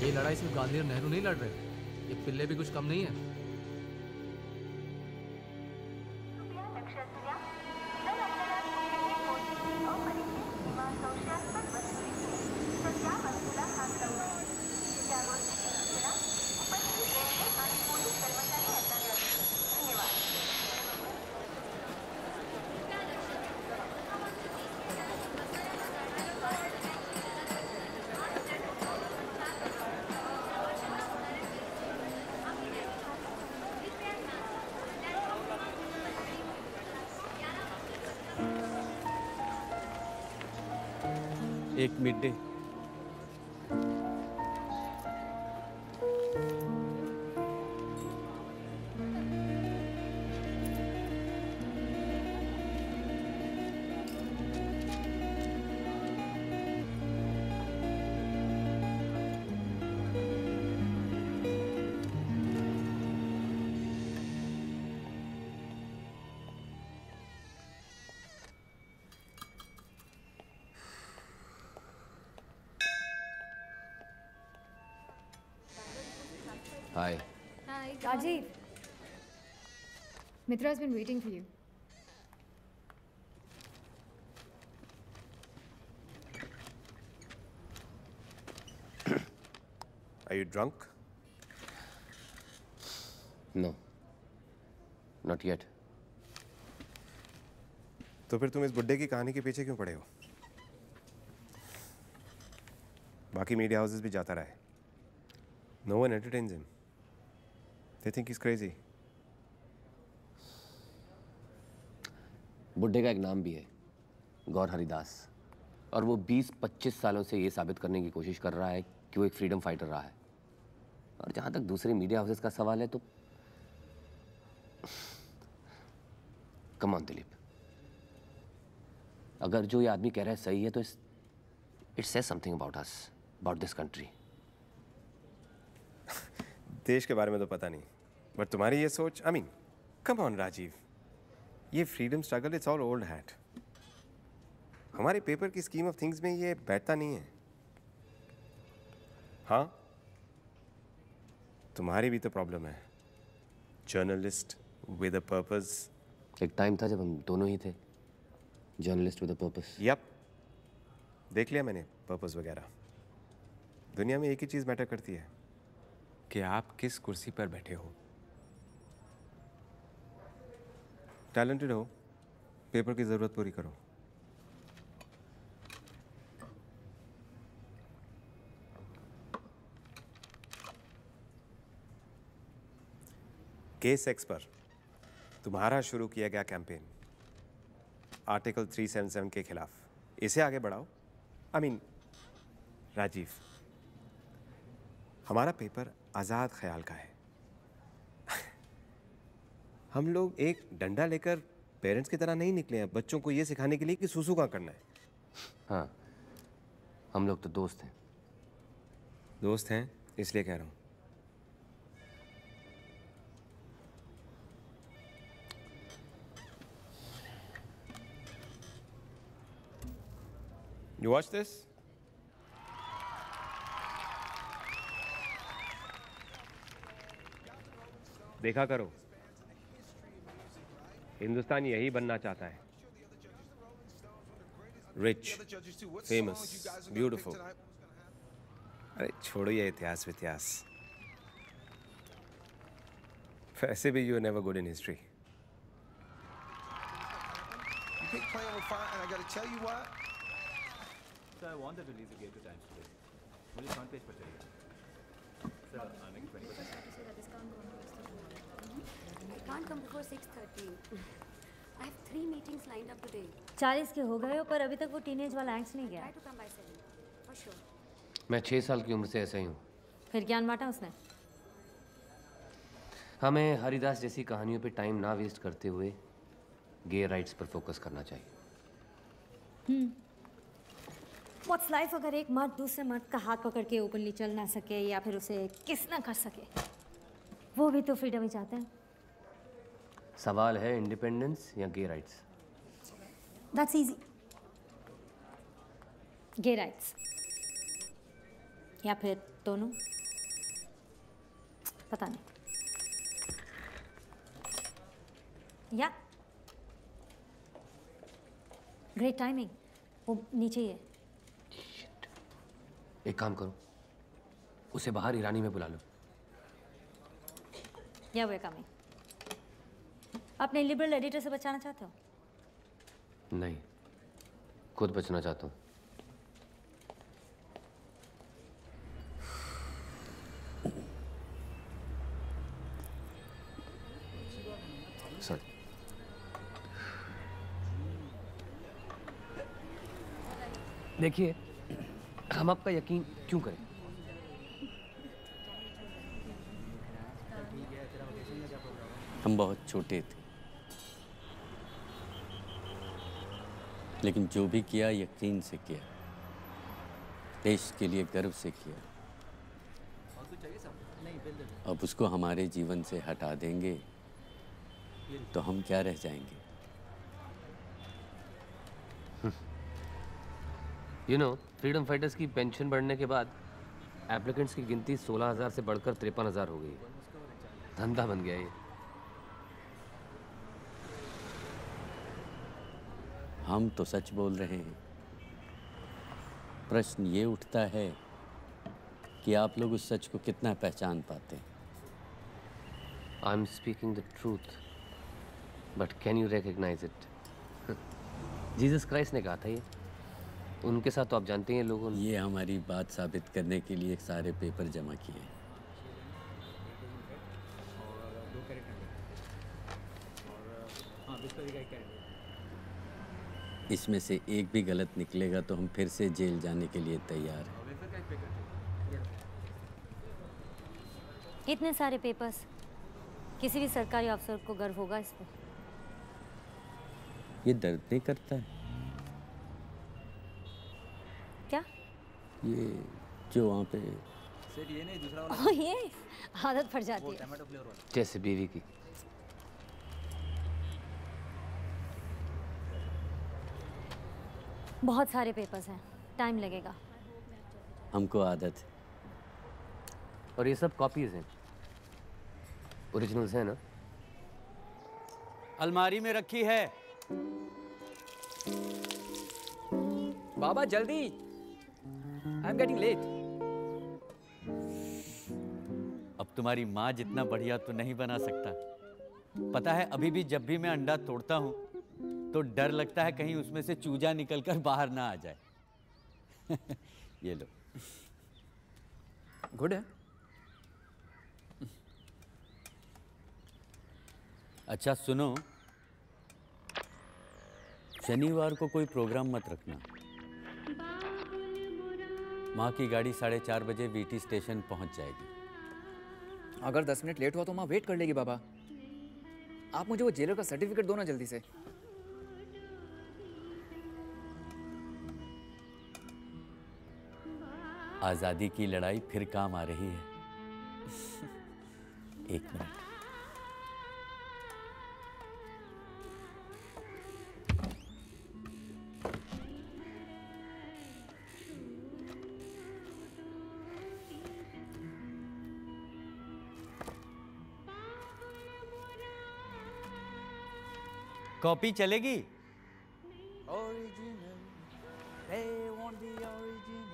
ये लड़ाई सिर्फ गांधी और नेहरू नहीं लड़ रहे, ये पिल्ले भी कुछ कम नहीं है। एक mid day. Hi. Hi. Rajiv. Mitra has been waiting for you. Are you drunk? No. Not yet. तो फिर तुम इस बुड्ढे की कहानी के पीछे क्यों पड़े हो? बाकी मीडिया हाउसेस भी जाता रहा है। No one entertains him. They think he's crazy. बुड्ढे का एक नाम भी है, गौर हरिदास, और वो 20-25 सालों से ये साबित करने की कोशिश कर रहा है कि वो एक फ्रीडम फाइटर रहा है। और जहाँ तक दूसरे मीडिया हाउसेस का सवाल है तो कम ऑन दिलीप, अगर जो ये आदमी कह रहा है सही है तो it says something about us, about this country. देश के बारे में तो पता नहीं, बट तुम्हारी ये सोच, I mean come on Rajiv, ये freedom struggle it's all old hat. हमारे पेपर की स्कीम ऑफ थिंग्स में ये बैठता नहीं है। हाँ, तुम्हारी भी तो प्रॉब्लम है, जर्नलिस्ट विद अ पर्पस। एक टाइम था जब हम दोनों ही थे journalist with a purpose. Yup, देख लिया मैंने पर्पस वगैरह। दुनिया में एक ही चीज़ मैटर करती है कि आप किस कुर्सी पर बैठे हो। टैलेंटेड हो, पेपर की ज़रूरत पूरी करो। केस एक्स पर तुम्हारा शुरू किया गया कैंपेन आर्टिकल 377 के खिलाफ, इसे आगे बढ़ाओ। आई मीन राजीव, हमारा पेपर आज़ाद ख्याल का है। हम लोग एक डंडा लेकर पेरेंट्स की तरह नहीं निकले हैं बच्चों को ये सिखाने के लिए कि सूसू कहाँ करना है। हाँ, हम लोग तो दोस्त हैं। दोस्त हैं इसलिए कह रहा हूँ। You watch this? देखा करो, हिंदुस्तान यही बनना चाहता है। Rich, famous, beautiful. अरे छोड़ो ये इतिहास वितिहास, वैसे भी you never good in history. Sir, I want the release you gave to Times today. मुझे front page पर चाहिए. Sir, I'm making 20%. I can't come before 6:30. I have 3 meetings lined up today. 40 के हो गए हो पर अभी तक वो टीनेज वाला एंग्स नहीं गया। Try to come by 7, for sure. मैं 6 साल की उम्र से ऐसा ही हूँ। फिर ज्ञान बांटा उसने। हमें हरिदास जैसी कहानियों पे टाइम ना वेस्ट करते हुए गे राइट्स पर फोकस करना चाहिए। What's life अगर एक मर्द दूसरे मर्द का हाथ पकड़ के ओपनली चल ना सके या फिर उसे किस ना कर सके, वो भी तो फ्रीडम ही चाहते हैं। सवाल है इंडिपेंडेंस या gay rights. That's easy. Gay rights या फिर दोनों? पता नहीं। या ग्रेट टाइमिंग, वो नीचे ही है। एक काम करो, उसे बाहर ईरानी में बुला लो। या वे कमिंग। अपने लिबरल एडिटर से बचाना चाहते हो? नहीं, खुद बचना चाहता हूँ। सॉरी। देखिए, हम आपका यकीन क्यों करें? हम बहुत छोटे थे, लेकिन जो भी किया यकीन से किया, देश के लिए गर्व से किया। अब उसको हमारे जीवन से हटा देंगे तो हम क्या रह जाएंगे? फ्रीडम फाइटर्स की पेंशन बढ़ने के बाद एप्लीकेंट्स की गिनती 16,000 से बढ़कर 53,000 हो गई। धंधा बन गया ये। हम तो सच बोल रहे हैं। प्रश्न ये उठता है कि आप लोग उस सच को कितना पहचान पाते हैं। I am speaking the truth, but can you recognise it? Jesus Christ ने कहा था ये। उनके साथ तो आप जानते हैं लोगों ने। ये हमारी बात साबित करने के लिए सारे पेपर जमा किए। इसमें से एक भी गलत निकलेगा तो हम फिर से जेल जाने के लिए तैयार हैं। इतने सारे पेपर्स, किसी भी सरकारी अफसर को गर्व होगा इस पर। ये दर्द नहीं करता है? क्या? ये जो वहाँ पे ये नहीं, दूसरा ओह ये आदत पड़ जाती है। टमाटो फ्लेवर वाला। जैसे बीवी की। बहुत सारे पेपर्स हैं, टाइम लगेगा। हमको आदत है। और ये सब कॉपीज हैं, ओरिजिनल्स हैं ना? अलमारी में रखी है। बाबा जल्दी, आई एम गेटिंग लेट। अब तुम्हारी माँ जितना बढ़िया तो नहीं बना सकता। पता है, अभी भी जब भी मैं अंडा तोड़ता हूँ तो डर लगता है कहीं उसमें से चूजा निकलकर बाहर ना आ जाए। ये लो। गुड है। अच्छा सुनो, शनिवार को कोई प्रोग्राम मत रखना। माँ की गाड़ी 4:30 बजे वीटी स्टेशन पहुंच जाएगी। अगर 10 मिनट लेट हुआ तो माँ वेट कर लेगी। बाबा, आप मुझे वो जेलर का सर्टिफिकेट दो ना जल्दी से। आज़ादी की लड़ाई फिर काम आ रही है। एक मिनट। कॉपी चलेगी? Original, they want the original.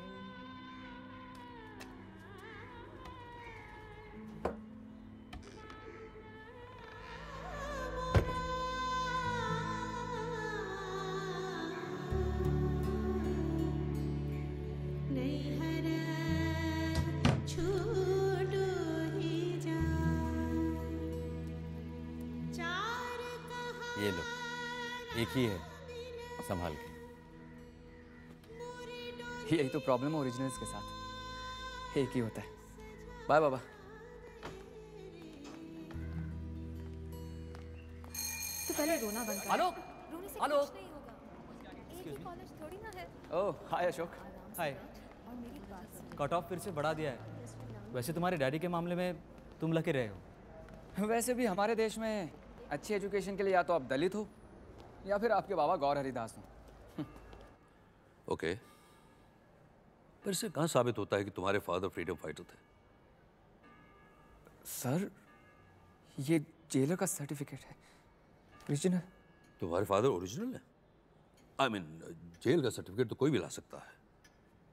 ये लो, एक ही है, संभाल के। यही तो प्रॉब्लम है ओरिजिनल्स के साथ, एक ही होता है। बाय बाबा। तो पहले रोना बंद कर। आलोक, रोने से आलोक। कुछ नहीं होगा। एक ही कॉलेज थोड़ी ना है। ओह हाय अशोक। हाय। और मेरी बात सुन। कट ऑफ फिर से बढ़ा दिया है। वैसे तुम्हारे डैडी के मामले में तुम लगे रहे हो। वैसे भी हमारे देश में अच्छी एजुकेशन के लिए या तो आप दलित हो या फिर आपके बाबा गौर हरिदास हो। ओके, पर इससे कहाँ साबित होता है कि तुम्हारे फादर फ्रीडम फाइटर थे? सर, ये जेलर का सर्टिफिकेट है, ओरिजिनल। तुम्हारे फादर ओरिजिनल है? आई मीन जेल का सर्टिफिकेट तो कोई भी ला सकता है,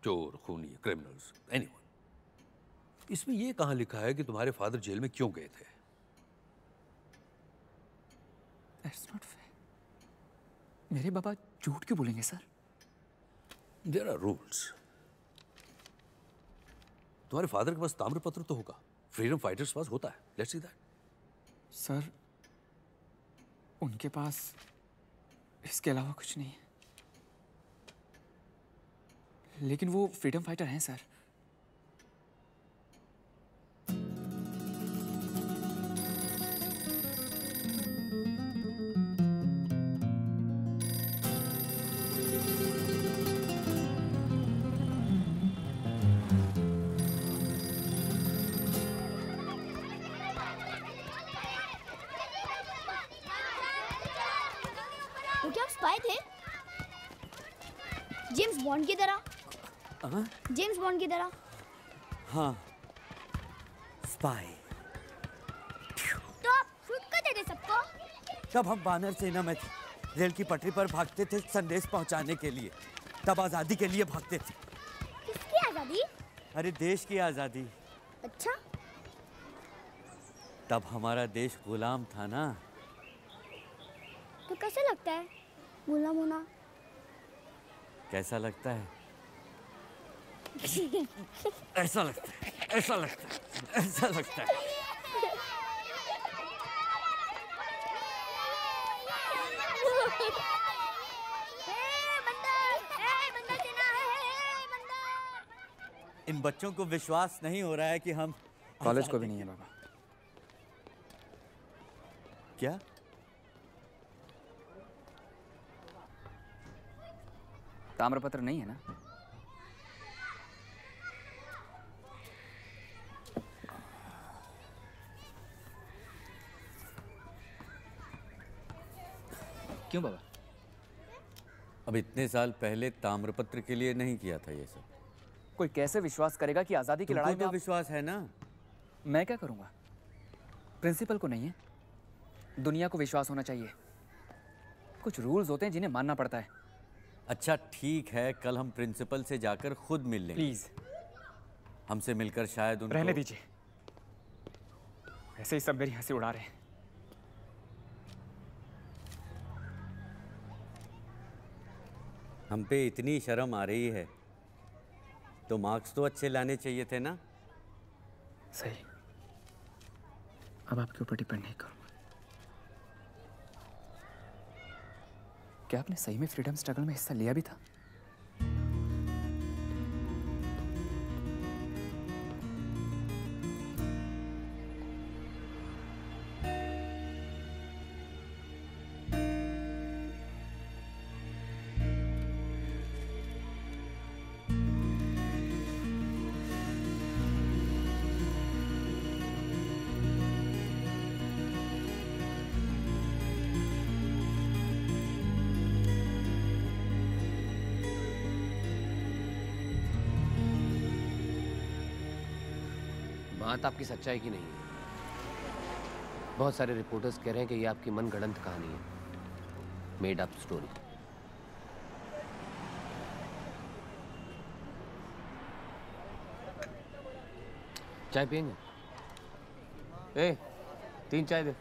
चोर, खूनी, क्रिमिनल्स, एनीवन। इसमें ये कहाँ लिखा है कि तुम्हारे फादर जेल में क्यों गए थे? That's not fair. मेरे पापा झूठ क्यों बोलेंगे सर? There are rules. तुम्हारे फादर के पास ताम्रपत्र तो होगा, फ्रीडम फाइटर्स पास होता है। Let's see that. सर, उनके पास इसके अलावा कुछ नहीं है, लेकिन वो फ्रीडम फाइटर हैं सर। तो क्या आप स्पाई थे? जेम्स बॉन्ड की तरह? जेम्स बॉन्ड की तरह? हाँ, स्पाई। तो आप शूट करते थे सबको? तब हम वानर सेना में थे, रेल की पटरी पर भागते थे संदेश पहुंचाने के लिए। तब आजादी के लिए भागते थे। किसकी आजादी? अरे देश की आजादी। अच्छा, तब हमारा देश गुलाम था ना। तो कैसा लगता है गुलाम होना? कैसा लगता है? ऐसा लगता है, ऐसा लगता है, ऐसा लगता है। इन बच्चों को विश्वास नहीं हो रहा है कि हम कॉलेज को भी नहीं है बाबा। क्या? ताम्रपत्र नहीं है ना? क्यों बाबा? अब इतने साल पहले ताम्रपत्र के लिए नहीं किया था ये सब। कोई कैसे विश्वास करेगा कि आजादी की लड़ाई में तो विश्वास है ना? मैं क्या करूंगा? प्रिंसिपल को नहीं है, दुनिया को विश्वास होना चाहिए। कुछ रूल्स होते हैं जिन्हें मानना पड़ता है। अच्छा ठीक है, कल हम प्रिंसिपल से जाकर खुद मिल लेंगे। प्लीज हमसे मिलकर शायद उनको रहने दीजिए, ऐसे ही सब मेरी हंसी उड़ा रहे हैं। हम पे इतनी शर्म आ रही है तो मार्क्स तो अच्छे लाने चाहिए थे ना। सही, अब आपके ऊपर डिपेंड नहीं करूंगा। क्या आपने सही में फ्रीडम स्ट्रगल में हिस्सा लिया भी था? बात आपकी सच्चाई की नहीं है। बहुत सारे रिपोर्टर्स कह रहे हैं कि ये आपकी मनगढ़ंत कहानी है, मेड अप स्टोरी। चाय पियेंगे? ए, 3 चाय दे।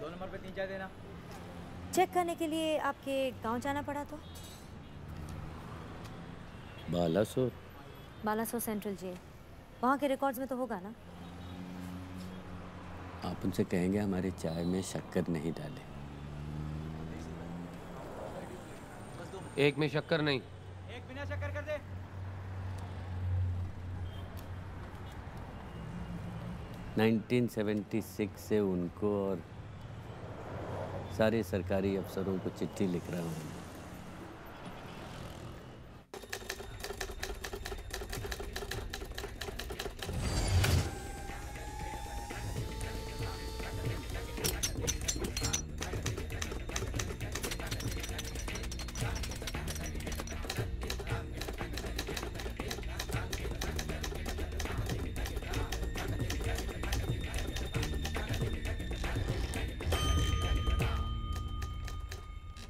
2 नंबर पे 3 चाय देना। चेक करने के लिए आपके गांव जाना पड़ा तो? बालासोर। बालासोर सेंट्रल जेल, वहाँ के रिकॉर्ड्स में तो होगा ना? आप उनसे कहेंगे हमारी चाय में शक्कर नहीं डाले। एक में शक्कर नहीं। एक बिना शक्कर कर दे। नाइनटीन 1976 से उनको और सारे सरकारी अफसरों को चिट्ठी लिख रहा हूँ।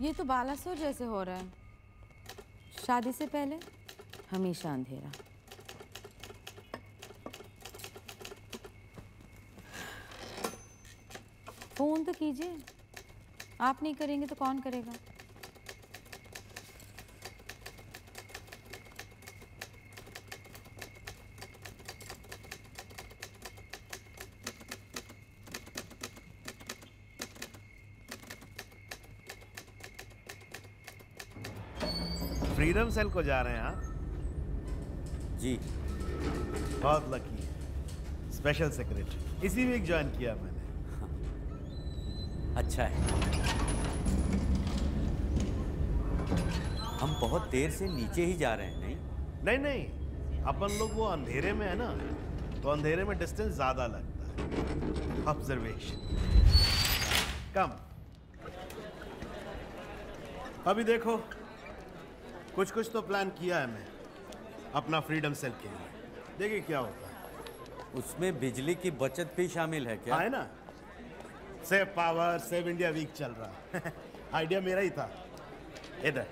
ये तो बालासुर जैसे हो रहा है। शादी से पहले हमेशा अंधेरा। फोन तो कीजिए, आप नहीं करेंगे तो कौन करेगा? फ्रीडम सेल को जा रहे हैं हाँ? जी। बहुत लकी है। स्पेशल सेक्रेटरी इसी वीक ज्वाइन किया मैंने। अच्छा है। हम बहुत देर से नीचे ही जा रहे हैं, नहीं? नहीं नहीं, अपन लोग वो अंधेरे में है ना, तो अंधेरे में डिस्टेंस ज्यादा लगता है। ऑब्जर्वेशन। कम। अभी देखो, कुछ कुछ तो प्लान किया है मैं अपना फ्रीडम सेल के लिए। देखिए क्या होता है। उसमें बिजली की बचत भी शामिल है क्या? है ना, save power save India week चल रहा है। आइडिया मेरा ही था। इधर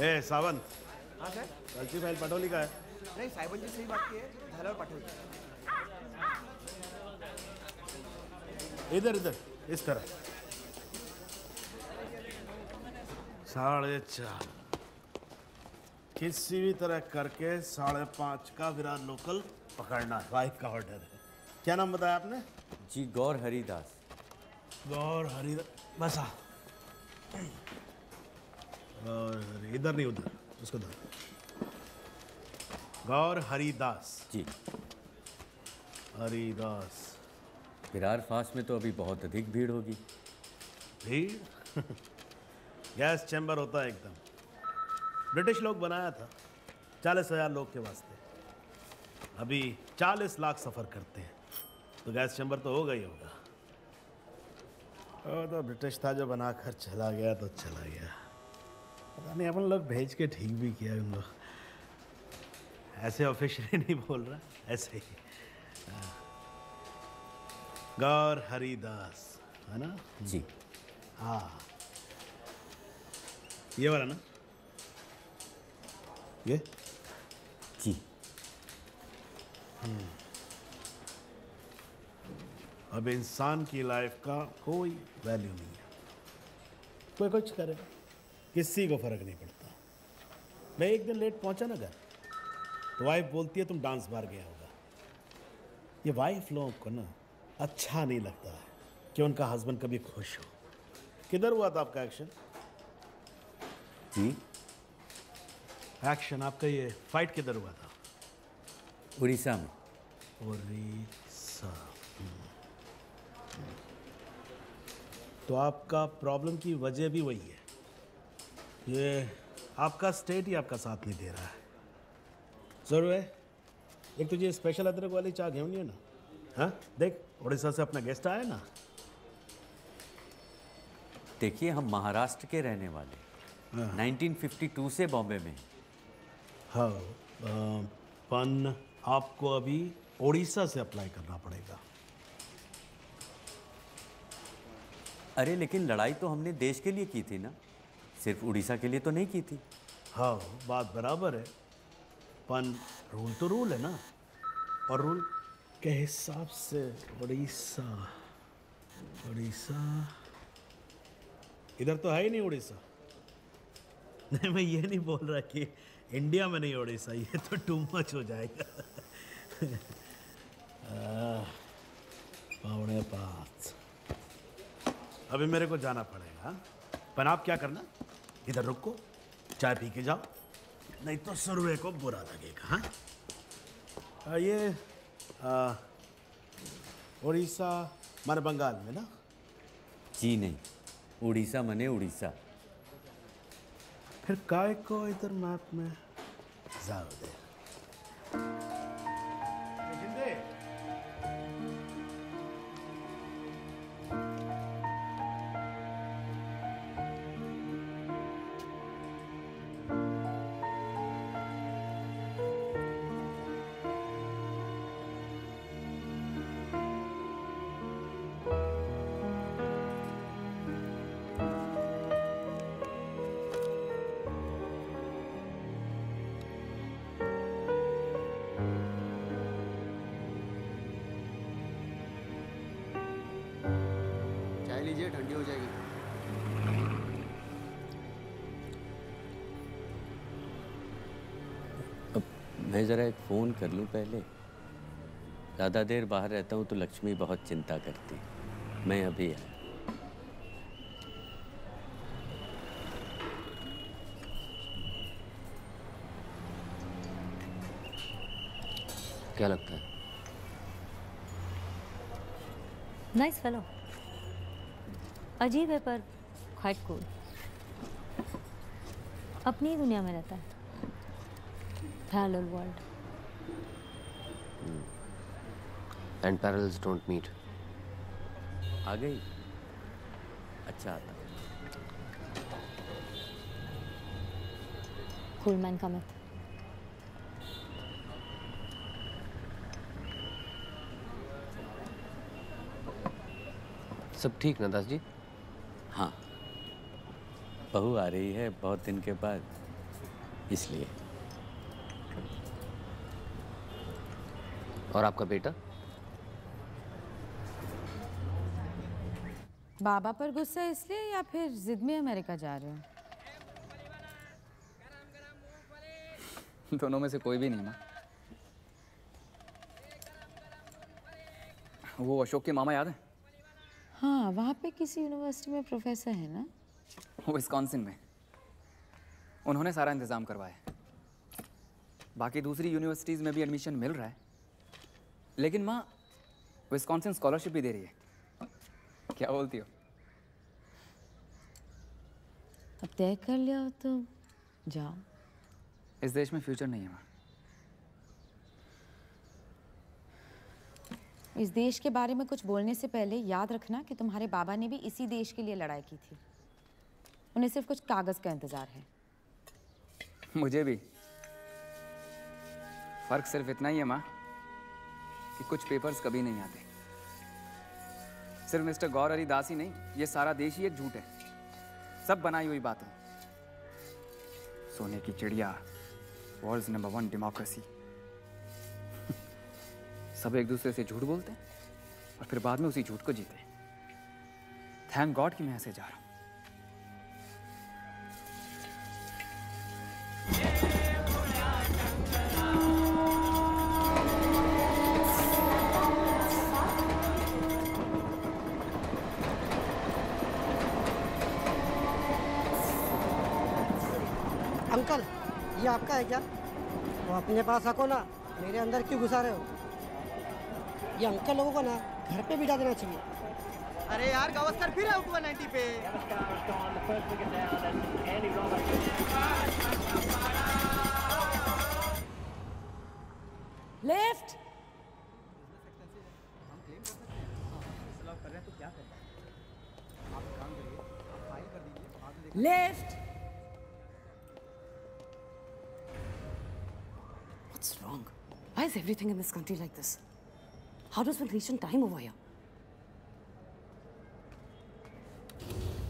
ए सावंत। हाँ सर। कलची फाइल पटोली का है? नहीं, साहिबन जी सही बात की है, झालर पाठोली। इधर इधर इस तरह। 4:30 किसी भी तरह करके 5:30 का विराट लोकल पकड़ना है। वाइफ का ऑर्डर है। क्या नाम बताया आपने? जी, गौर हरिदास। गौर हरिदास। बस आ। इधर नहीं, उधर उसको धर। गौर हरिदास। जी। हरिदास। विरार फास्ट में तो अभी बहुत अधिक भीड़ होगी। भीड़? गैस चैम्बर होता है एकदम। ब्रिटिश लोग बनाया था 40,000 लोग के वास्ते। अभी 40 लाख सफर करते हैं, तो गैस चैम्बर तो होगा ही होगा। वो तो ब्रिटिश था जो बनाकर चला गया तो चला गया। पता नहीं अपन लोग भेज के ठीक भी किया उन लोग। ऐसे ऑफिशियली नहीं बोल रहा, ऐसे ही। गौर हरिदास है ना? जी। हाँ, ये वाला ना? ये? जी। अब इंसान की लाइफ का कोई वैल्यू नहीं है। कोई कुछ करे, किसी को फर्क नहीं पड़ता। मैं एक दिन लेट पहुंचा ना घर, तो वाइफ बोलती है तुम डांस बार गया होगा। ये वाइफ लोगों को ना अच्छा नहीं लगता है कि उनका हस्बैंड कभी खुश हो। किधर हुआ था आपका एक्शन? जी। एक्शन आपका, ये फाइट किधर हुआ था? उड़ीसा में। उड़ीसा। तो आपका प्रॉब्लम की वजह भी वही है। ये आपका स्टेट ही आपका साथ नहीं दे रहा है। जरूर है। एक तुझे स्पेशल अदरक वाली चाय घेवनी है ना? हाँ देख, उड़ीसा से अपना गेस्ट आया ना। देखिए, हम महाराष्ट्र के रहने वाले। 1952 से बॉम्बे में। हाँ, पन आपको अभी उड़ीसा से अप्लाई करना पड़ेगा। अरे लेकिन लड़ाई तो हमने देश के लिए की थी ना, सिर्फ उड़ीसा के लिए तो नहीं की थी। हाँ, बात बराबर है, पन रूल तो रूल है ना। और रूल के हिसाब से उड़ीसा इधर तो है ही नहीं उड़ीसा। नहीं, मैं ये नहीं बोल रहा कि इंडिया में नहीं उड़ीसा, ये तो टू मच हो जाएगा। 5:45। अभी मेरे को जाना पड़ेगा। पर आप क्या करना, इधर रुको, चाय पी के जाओ, नहीं तो सुरवे को बुरा लगेगा। हाँ, ये उड़ीसा माने बंगाल में ना? जी नहीं, उड़ीसा मने उड़ीसा। फिर काय को इधर मैप में जाओ दे। रेडी हो जाएगी। अब मैं ज़रा एक फ़ोन कर लूँ पहले। ज़्यादा देर बाहर रहता हूँ तो लक्ष्मी बहुत चिंता करती। मैं अभी आया। क्या लगता है? नाइस फेलो, अजीब है पर क्वाइट कूल। अपनी दुनिया में रहता है, parallel world. And parallels don't meet. आ गई? अच्छा आता। Cool man coming. सब ठीक ना दास जी? हाँ, बहू आ रही है बहुत दिन के बाद, इसलिए। और आपका बेटा? बाबा पर गुस्सा इसलिए या फिर जिद में अमेरिका जा रहे हो? दोनों में से कोई भी नहीं माँ। वो अशोक के मामा याद है? हाँ, वहाँ पे किसी यूनिवर्सिटी में प्रोफेसर है ना? वो विस्कॉन्सिन में। उन्होंने सारा इंतज़ाम करवाया। बाकी दूसरी यूनिवर्सिटीज़ में भी एडमिशन मिल रहा है, लेकिन माँ विस्कॉन्सिन स्कॉलरशिप भी दे रही है। क्या बोलती हो? अब तय कर लिया हो तो जाओ। इस देश में फ्यूचर नहीं है माँ। इस देश के बारे में कुछ बोलने से पहले याद रखना कि तुम्हारे बाबा ने भी इसी देश के लिए लड़ाई की थी। उन्हें सिर्फ कुछ कागज का इंतजार है। मुझे भी। फर्क सिर्फ इतना ही है माँ कि कुछ पेपर्स कभी नहीं आते। सिर्फ मिस्टर गौर हरी दास ही नहीं, ये सारा देश ही एक झूठ है। सब बनाई हुई बातें। सोने की चिड़िया, वर्ल्ड्स नंबर 1 डेमोक्रेसी। सब एक दूसरे से झूठ बोलते हैं और फिर बाद में उसी झूठ को जीते हैं। थैंक गॉड कि मैं ऐसे जा रहा हूं। अंकल, ये आपका है क्या? तो अपने पास रखो ना, मेरे अंदर क्यों घुसा रहे हो? ये अंकल लोगों को ना घर पे बिठा देना चाहिए। अरे यार, गावस्कर फिर आउट हुआ 90 पे। Left. Left. What's wrong? Why is everything in this country like this? How does one reach on time over here?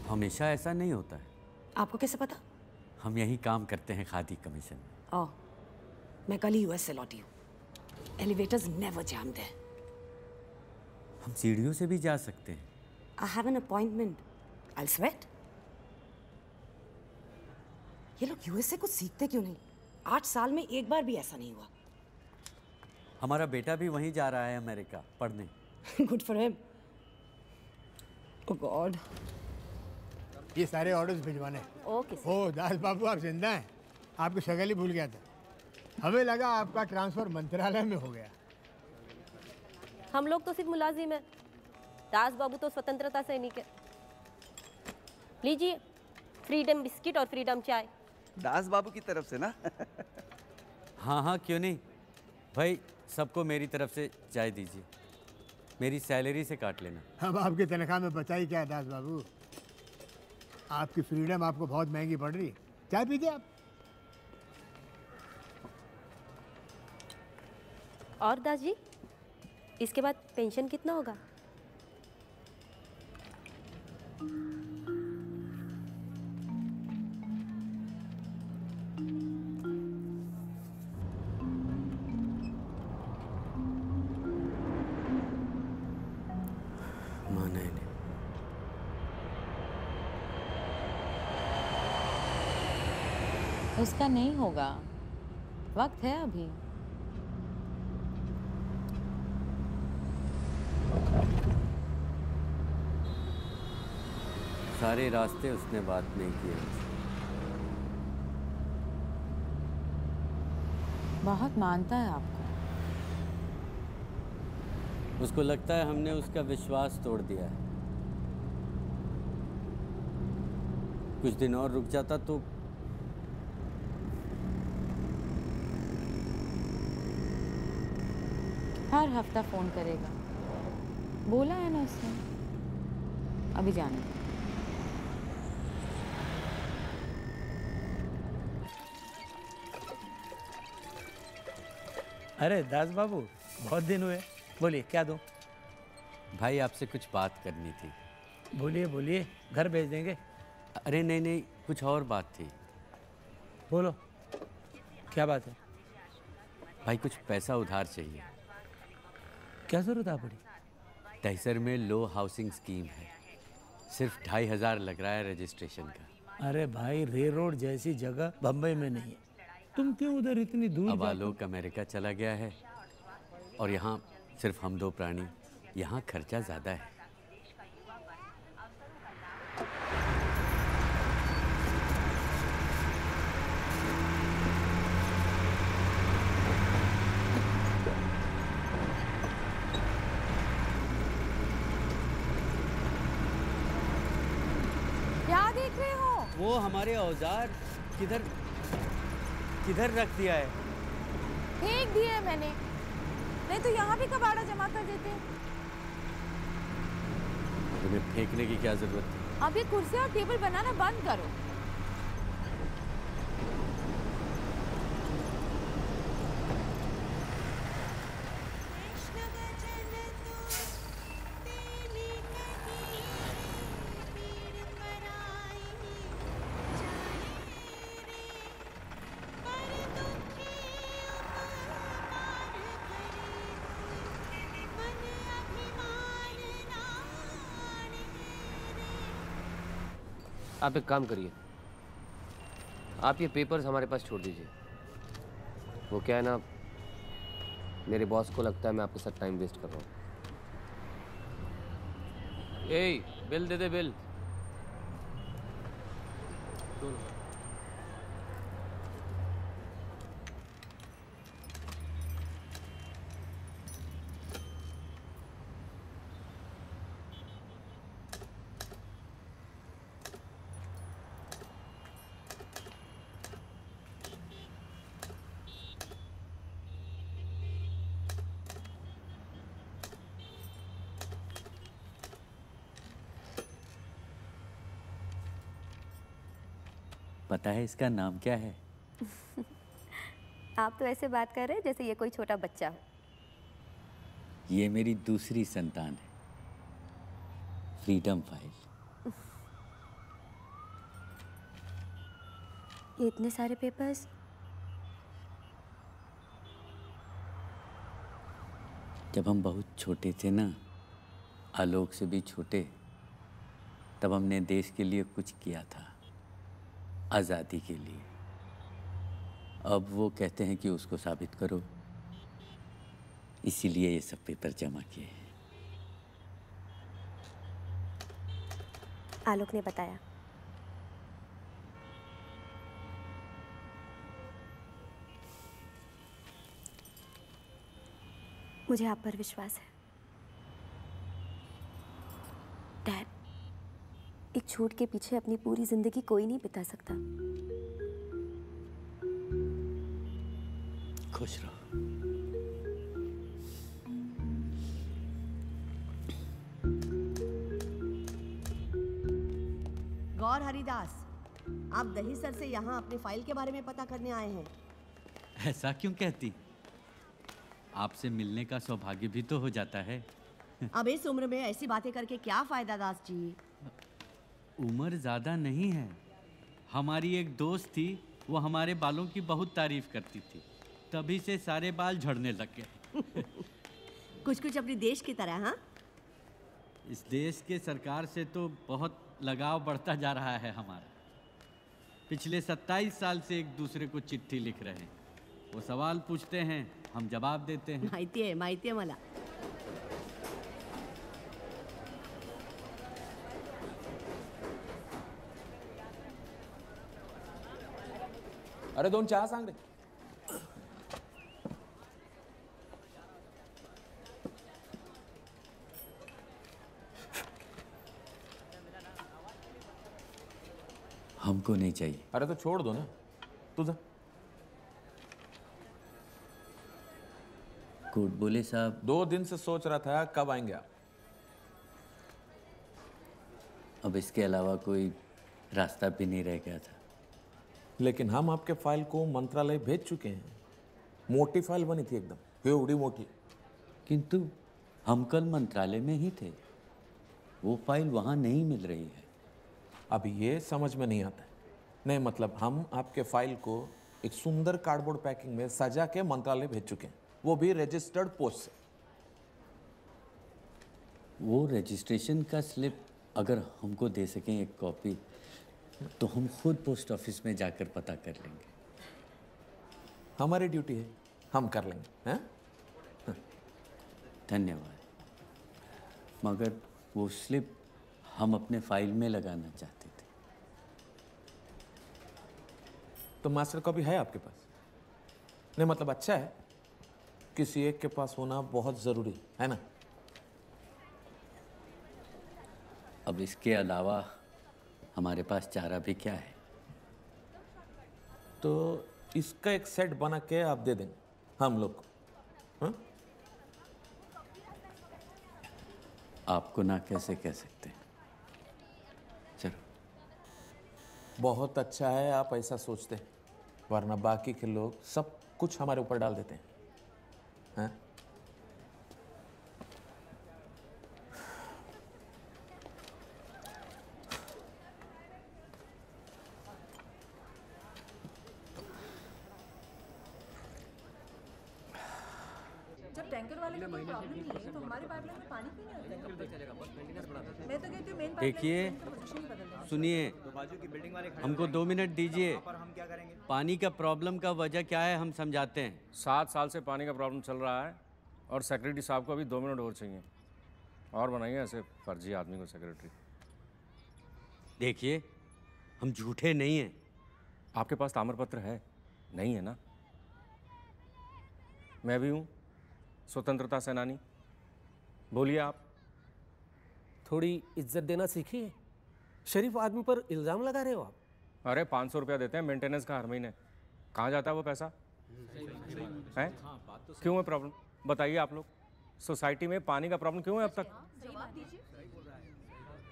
हमेशा ऐसा नहीं होता है। आपको कैसे पता? हम यही काम करते हैं खादी कमीशन में। ओह, मैं कल ही यूएस से लौटी हूँ। Elevators never jam there. हम सीढ़ियों से भी जा सकते हैं। I have an appointment. I'll sweat. ये लोग यूएस से कुछ सीखते क्यों नहीं? 8 साल में एक बार भी ऐसा नहीं हुआ। हमारा बेटा भी वहीं जा रहा है अमेरिका पढ़ने। Good for him. Oh God. ये सारे ऑर्डर्स भिजवाने। Okay sir. ओ दास बाबू, आप जिंदा हैं? आपकी शक्ल ही भूल गया था। हमें लगा आपका ट्रांसफर मंत्रालय में हो गया। हम लोग तो सिर्फ मुलाजिम हैं। दास बाबू तो स्वतंत्रता सैनिक है। लीजिए फ्रीडम बिस्किट और फ्रीडम चाय। दास बाबू की तरफ से ना? हाँ हाँ, क्यों नहीं भाई, सबको मेरी तरफ से चाय दीजिए। मेरी सैलरी से काट लेना। अब आपकी तनख्वाह में बचा ही क्या है दास बाबू? आपकी फ्रीडम आपको बहुत महंगी पड़ रही है। चाय पीजिए आप। और दास जी, इसके बाद पेंशन कितना होगा? माना ही नहीं। उसका नहीं होगा, वक्त है अभी। सारे रास्ते उसने बात नहीं किए। बहुत मानता है आपको। उसको लगता है हमने उसका विश्वास तोड़ दिया है। कुछ दिन और रुक जाता तो हर हफ्ता फोन करेगा, बोला है ना उसने। अभी जाने दो। अरे दास बाबू, बहुत दिन हुए, बोलिए क्या दूं? भाई आपसे कुछ बात करनी थी। बोलिए बोलिए, घर भेज देंगे। अरे नहीं नहीं, कुछ और बात थी। बोलो, क्या बात है? भाई कुछ पैसा उधार चाहिए। क्या जरूरत आ पड़ी? दहिसर में लो हाउसिंग स्कीम है, सिर्फ 2500 लग रहा है रजिस्ट्रेशन का। अरे भाई, रे रोड जैसी जगह बम्बई में नहीं है, तुम क्यों उधर इतनी दूर अब आलोक अमेरिका चला गया है और यहाँ सिर्फ हम दो प्राणी, यहाँ खर्चा ज़्यादा है। क्या देख रहे हो? वो हमारे औजार किधर रख दिया है? फेंक दिए मैंने, नहीं तो यहाँ भी कबाड़ा जमा कर देते। तुम्हें फेंकने की क्या जरूरत है? अब ये कुर्सी और टेबल बनाना बंद करो। आप एक काम करिए, आप ये पेपर्स हमारे पास छोड़ दीजिए। वो क्या है ना, मेरे बॉस को लगता है मैं आपके साथ टाइम वेस्ट कर रहा हूँ। ए, बिल दे दे, बिल। पता है इसका नाम क्या है? आप तो ऐसे बात कर रहे हैं जैसे ये कोई छोटा बच्चा हो। ये मेरी दूसरी संतान है, फ्रीडम फाइल। ये इतने सारे पेपर्स? जब हम बहुत छोटे थे ना, आलोक से भी छोटे, तब हमने देश के लिए कुछ किया था, आज़ादी के लिए। अब वो कहते हैं कि उसको साबित करो, इसीलिए ये सब पेपर जमा किए हैं। आलोक ने बताया। मुझे आप पर विश्वास है डैड। एक झूठ के पीछे अपनी पूरी जिंदगी कोई नहीं बिता सकता। खुश रहो। गौर हरिदास, आप दहिसर से यहाँ अपनी फाइल के बारे में पता करने आए हैं। ऐसा क्यों कहती? आपसे मिलने का सौभाग्य भी तो हो जाता है। अब इस उम्र में ऐसी बातें करके क्या फायदा दास जी? उम्र ज़्यादा नहीं है। हमारी एक दोस्त थी, वो हमारे बालों की बहुत तारीफ करती थी, तभी से सारे बाल झड़ने लग गए। कुछ कुछ अपने देश की तरह। हाँ, इस देश के सरकार से तो बहुत लगाव बढ़ता जा रहा है हमारा। पिछले 27 साल से एक दूसरे को चिट्ठी लिख रहे हैं। वो सवाल पूछते हैं, हम जवाब देते हैं। माहिती आहे मला। अरे 2 चहा सांग रे। हमको नहीं चाहिए। अरे तो छोड़ दो ना, तू जा। कोर्ट बोले साहब। 2 दिन से सोच रहा था कब आएंगे आप। अब इसके अलावा कोई रास्ता भी नहीं रह गया था। लेकिन हम आपके फाइल को मंत्रालय भेज चुके हैं। मोटी फाइल बनी थी एकदम, एवढी मोटी। किंतु हम कल मंत्रालय में ही थे, वो फाइल वहाँ नहीं मिल रही है। अब ये समझ में नहीं आता है। नहीं मतलब हम आपके फाइल को एक सुंदर कार्डबोर्ड पैकिंग में सजा के मंत्रालय भेज चुके हैं, वो भी रजिस्टर्ड पोस्ट से। वो रजिस्ट्रेशन का स्लिप अगर हमको दे सकें एक कॉपी, तो हम खुद पोस्ट ऑफिस में जाकर पता कर लेंगे। हमारी ड्यूटी है, हम कर लेंगे। हैं? धन्यवाद। मगर वो स्लिप हम अपने फाइल में लगाना चाहते थे। तो मास्टर कॉपी है आपके पास? नहीं मतलब अच्छा है, किसी एक के पास होना बहुत ज़रूरी है ना। अब इसके अलावा हमारे पास चारा भी क्या है। तो इसका एक सेट बना के आप दे देंगे हम लोग को। हाँ? आपको ना कैसे कह सकते। चलो। बहुत अच्छा है आप ऐसा सोचते हैं, वरना बाकी के लोग सब कुछ हमारे ऊपर डाल देते हैं। हाँ? जब टैंकर वाले को कोई प्रॉब्लम नहीं है तो हमारे पाइपलाइन में पानी क्यों नहीं आता? मैं तो कहती हूँ मेन देखिए, सुनिए, हमको 2 मिनट दीजिए। पानी का प्रॉब्लम का वजह क्या है हम समझाते हैं। 7 साल से पानी का प्रॉब्लम चल रहा है और सेक्रेटरी साहब को अभी 2 मिनट और चाहिए। और बनाइए ऐसे फर्जी आदमी को सेक्रेटरी। देखिए, हम झूठे नहीं हैं। आपके पास ताम्रपत्र है? नहीं है ना? मैं भी हूँ स्वतंत्रता सेनानी। बोलिए आप। थोड़ी इज्जत देना सीखिए। शरीफ आदमी पर इल्ज़ाम लगा रहे हो आप। अरे 500 रुपया देते हैं मेंटेनेंस का हर महीने। कहाँ जाता है वो पैसा? है? क्यों है प्रॉब्लम? बताइए आप लोग। सोसाइटी में पानी का प्रॉब्लम क्यों है अब तक?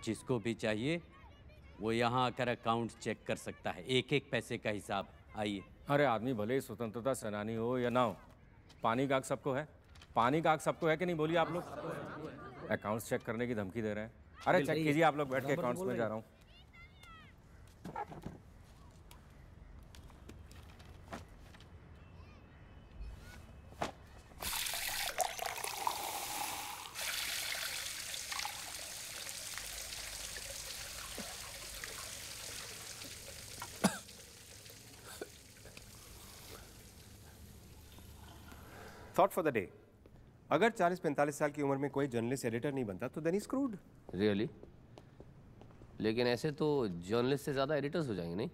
जिसको भी चाहिए वो यहाँ आकर अकाउंट चेक कर सकता है, एक एक पैसे का हिसाब। आइए। अरे आदमी भले ही स्वतंत्रता सेनानी हो या ना हो, पानी का हक सबको है। पानी का हक सबको है कि नहीं? बोलिए आप लोग। अकाउंट्स चेक करने की धमकी दे रहे हैं। अरे चेक कीजिए आप लोग बैठ के, अकाउंट्स में जा रहा हूँ। Thought for the day. अगर 40-45 साल की उम्र में कोई जर्नलिस्ट एडिटर नहीं बनता तो देन ही स्क्रूड। रियली? लेकिन ऐसे तो जर्नलिस्ट से ज़्यादा एडिटर्स हो जाएंगे नहीं?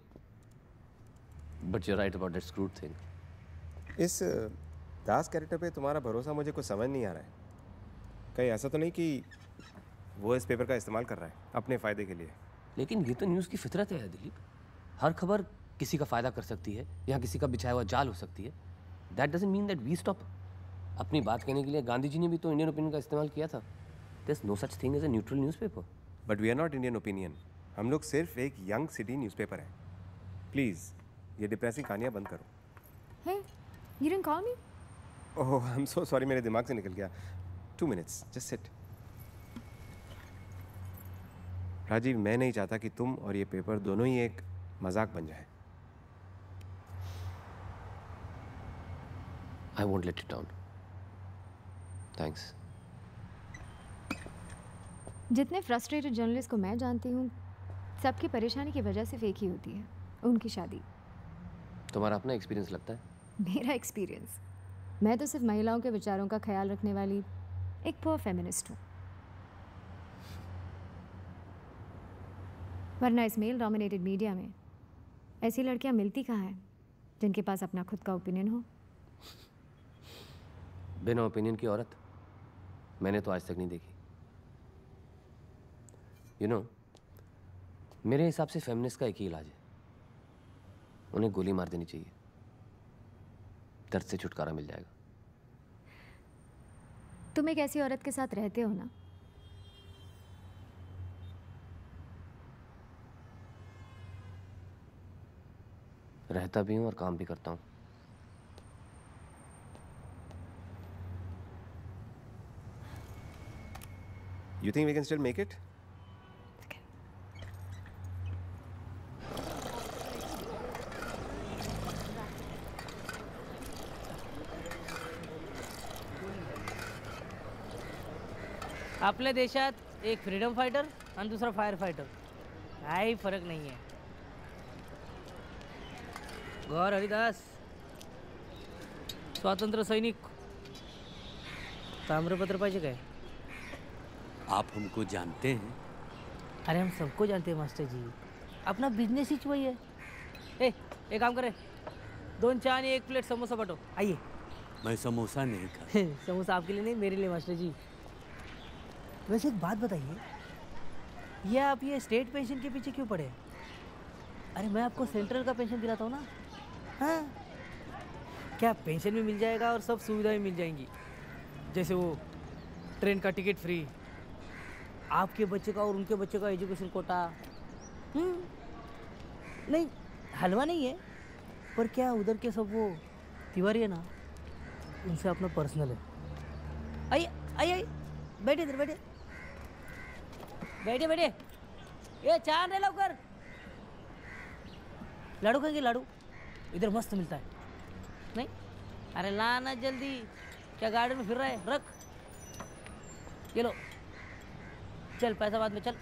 But you right about that screwed thing. इस दास कैरेक्टर पे तुम्हारा भरोसा मुझे कुछ समझ नहीं आ रहा है। कहीं ऐसा तो नहीं कि वो इस पेपर का इस्तेमाल कर रहा है अपने फ़ायदे के लिए? लेकिन ये तो न्यूज़ की फितरत है दिलीप। हर खबर किसी का फ़ायदा कर सकती है या किसी का बिछाया हुआ जाल हो सकती है। That doesn't mean that we stop. अपनी बात कहने के लिए गांधी जी ने भी तो इंडियन ओपिनियन का इस्तेमाल किया था। There is no such thing as a neutral newspaper. But we are not Indian opinion. हम लोग सिर्फ एक यंग सिटी न्यूज़पेपर है। प्लीज़ ये डिप्रेसिंग कहानियाँ बंद करो। Hey, you didn't call me? Oh I am so sorry, मेरे दिमाग से निकल गया। 2 minutes, जस्ट सिट। राजीव, मैं नहीं चाहता कि तुम और ये पेपर दोनों ही एक मजाक बन जाए। I won't let it down. Thanks. जितने फ्रस्ट्रेटेड जर्नलिस्ट को मैं जानती हूँ, सबकी परेशानी की वजह सिर्फ एक ही होती है, उनकी शादी। तुम्हारा अपना एक्सपीरियंस लगता है? मेरा एक्सपीरियंस? मैं तो सिर्फ महिलाओं के विचारों का ख्याल रखने वाली एक पुअर फेमिनिस्ट हूँ। वरना इस मेल डोमिनेटेड मीडिया में ऐसी लड़कियाँ मिलती कहाँ हैं जिनके पास अपना खुद का ओपिनियन हो। बिना ओपिनियन की औरत मैंने तो आज तक नहीं देखी। यू नो, मेरे हिसाब से फेमिनिस्ट का एक ही इलाज है, उन्हें गोली मार देनी चाहिए, दर्द से छुटकारा मिल जाएगा। तुम एक ऐसी औरत के साथ रहते हो ना, रहता भी हूं और काम भी करता हूं। You think we can still make it? आपल्या देशात एक फ्रीडम फायटर आणि दुसरा फायर फायटर, काही फरक नाही आहे. गौर हरिदास स्वातंत्र्य सैनिक, ताम्रपत्र पाहिजे काय? आप हमको जानते हैं? अरे हम सबको जानते हैं मास्टर जी, अपना बिजनेस ही वही है. ए, एक काम करे, 2 चाय आणि 1 प्लेट समोसा पाठव. आइए. मैं समोसा नहीं खाता. समोसा आपके लिए नहीं, मेरे लिए मास्टर जी. वैसे एक बात बताइए, ये आप ये स्टेट पेंशन के पीछे क्यों पड़े हैं? अरे मैं आपको सेंट्रल का पेंशन दिलाता हूँ ना. हाँ, क्या पेंशन भी मिल जाएगा और सब सुविधाएं मिल जाएंगी, जैसे वो ट्रेन का टिकट फ्री, आपके बच्चे का और उनके बच्चे का एजुकेशन कोटा. नहीं, हलवा नहीं है, पर क्या उधर के सब वो तिवारी है ना, उनसे अपना पर्सनल है. आइए आइए आइए, बैठे इधर, बैठे बैठे बैठे. ये चाय आने लवकर. लाडू खाएंगे? लाडू इधर मस्त मिलता है. नहीं, अरे लाना जल्दी, क्या गार्डन में फिर रहा है? रख, ये लो. चल, पैसा बाद में. चल,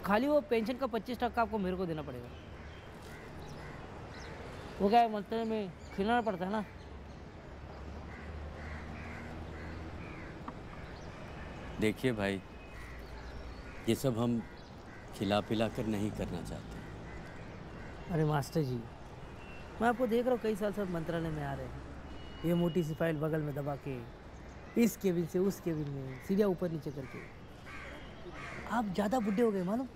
खाली वो पेंशन का 25% आपको मेरे को देना पड़ेगा. वो क्या है, मंत्र में खिलाना पड़ता है ना. देखिए भाई, ये सब हम खिला पिला कर नहीं करना चाहते. अरे मास्टर जी, मैं आपको देख रहा हूँ, कई साल से मंत्रालय में आ रहे हैं. ये मोटी सी फाइल बगल में दबा के, इस केबिन से उस केबिन में सीढ़ियाँ ऊपर नीचे करके. आप ज़्यादा बुढ़े हो गए मालूम.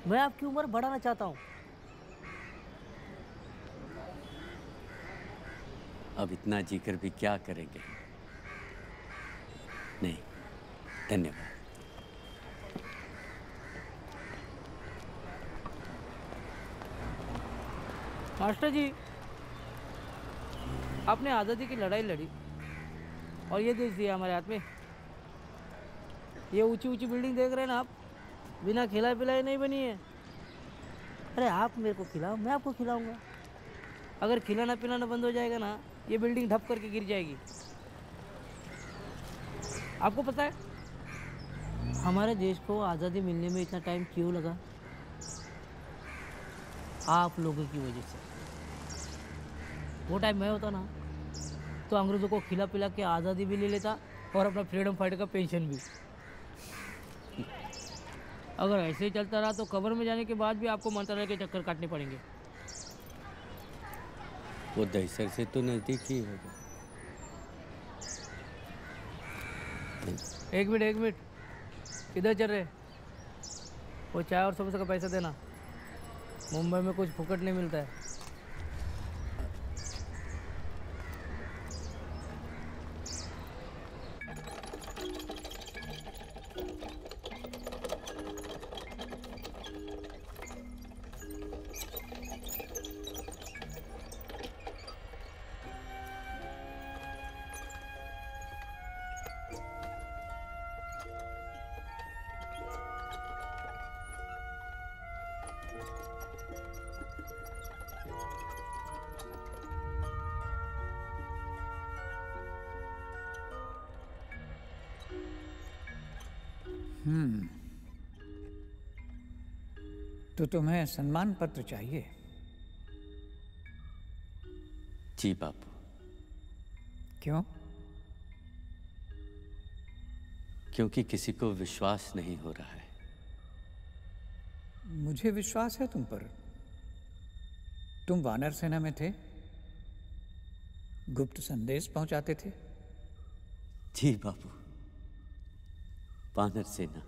मैं आपकी उम्र बढ़ाना चाहता हूँ. अब इतना जीकर भी क्या करेंगे. नहीं, धन्यवाद. मास्टर जी, आपने आज़ादी की लड़ाई लड़ी और ये देश दिया हमारे हाथ में. ये ऊंची ऊंची बिल्डिंग देख रहे हैं ना आप, बिना खिलाए पिलाए नहीं बनी है. अरे आप मेरे को खिलाओ, मैं आपको खिलाऊंगा. अगर खिलाना पिलाना बंद हो जाएगा ना, ये बिल्डिंग ढप करके गिर जाएगी. आपको पता है हमारे देश को आज़ादी मिलने में इतना टाइम क्यों लगा? आप लोगों की वजह से. वो टाइम मैं होता ना, तो अंग्रेज़ों को खिला पिला के आज़ादी भी ले लेता और अपना फ्रीडम फाइटर का पेंशन भी. अगर ऐसे ही चलता रहा तो कब्र में जाने के बाद भी आपको मंत्रालय के चक्कर काटने पड़ेंगे. वो दहीसर से तो नज़दीक ही होगा. एक मिनट, किधर चल रहे? वो चाय और समोसा का पैसा देना. मुंबई में कुछ फुकट नहीं मिलता है. तो तुम्हें सम्मान पत्र चाहिए? जी बापू। क्यों? क्योंकि किसी को विश्वास नहीं हो रहा है। मुझे विश्वास है तुम पर। तुम वानर सेना में थे, गुप्त संदेश पहुंचाते थे। जी बापू, वानर सेना।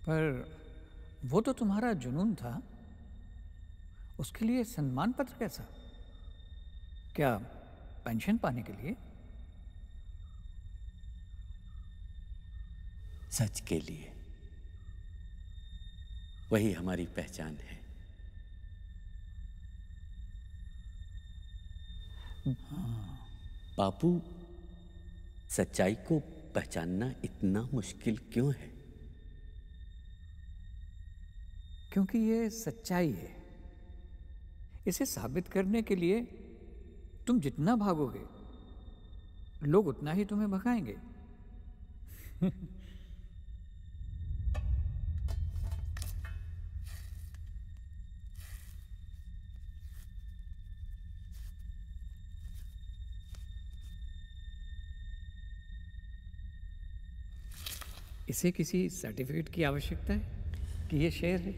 पर वो तो तुम्हारा जुनून था, उसके लिए सम्मान पत्र कैसा? क्या पेंशन पाने के लिए? सच के लिए। वही हमारी पहचान है। बापू, सच्चाई को पहचानना इतना मुश्किल क्यों है? क्योंकि ये सच्चाई है। इसे साबित करने के लिए तुम जितना भागोगे, लोग उतना ही तुम्हें भगाएंगे। इसे किसी सर्टिफिकेट की आवश्यकता है कि ये शेयर है?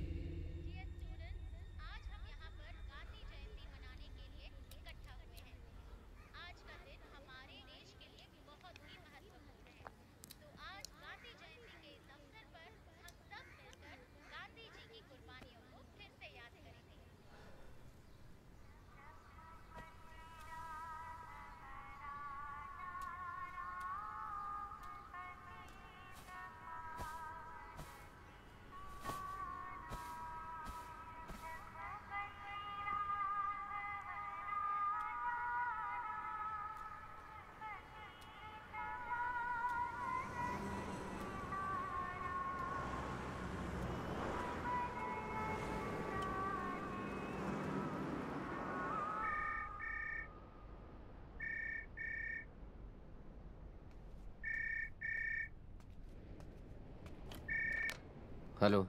हेलो।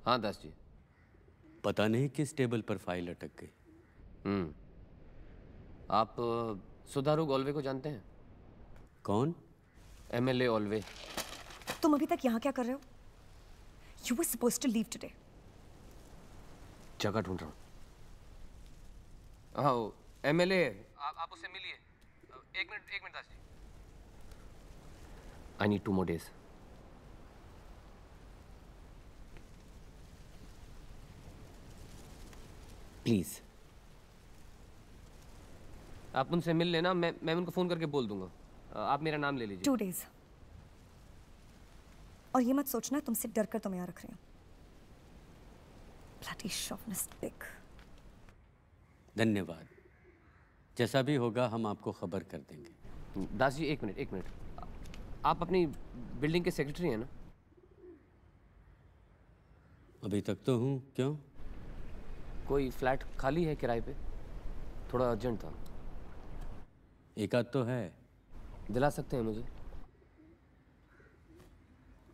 हाँ दास जी। पता नहीं किस टेबल पर फाइल अटक गई। आप सुधारू ओल्वे को जानते हैं? कौन? MLA ओल्वे। तुम अभी तक यहाँ क्या कर रहे हो? You were supposed to leave today. जगह ढूंढ रहा हूँ। हाँ, MLA। आप उससे मिलिए। एक minute Das ji. I need 2 more days. Please आप उनसे मिल लेना। मैं उनको फोन करके बोल दूंगा। आप मेरा नाम ले लीजिए। 2 days। और ये मत सोचना तुमसे डर कर तुम्हें यहाँ रख रही हूँ। Bloody chauvinist pig। धन्यवाद। जैसा भी होगा हम आपको खबर कर देंगे। दास जी एक मिनट। आप अपनी बिल्डिंग के सेक्रेटरी हैं ना? अभी तक तो हूँ। क्यों? कोई फ्लैट खाली है किराए पे? थोड़ा अर्जेंट था। एक आध तो है। दिला सकते हैं मुझे?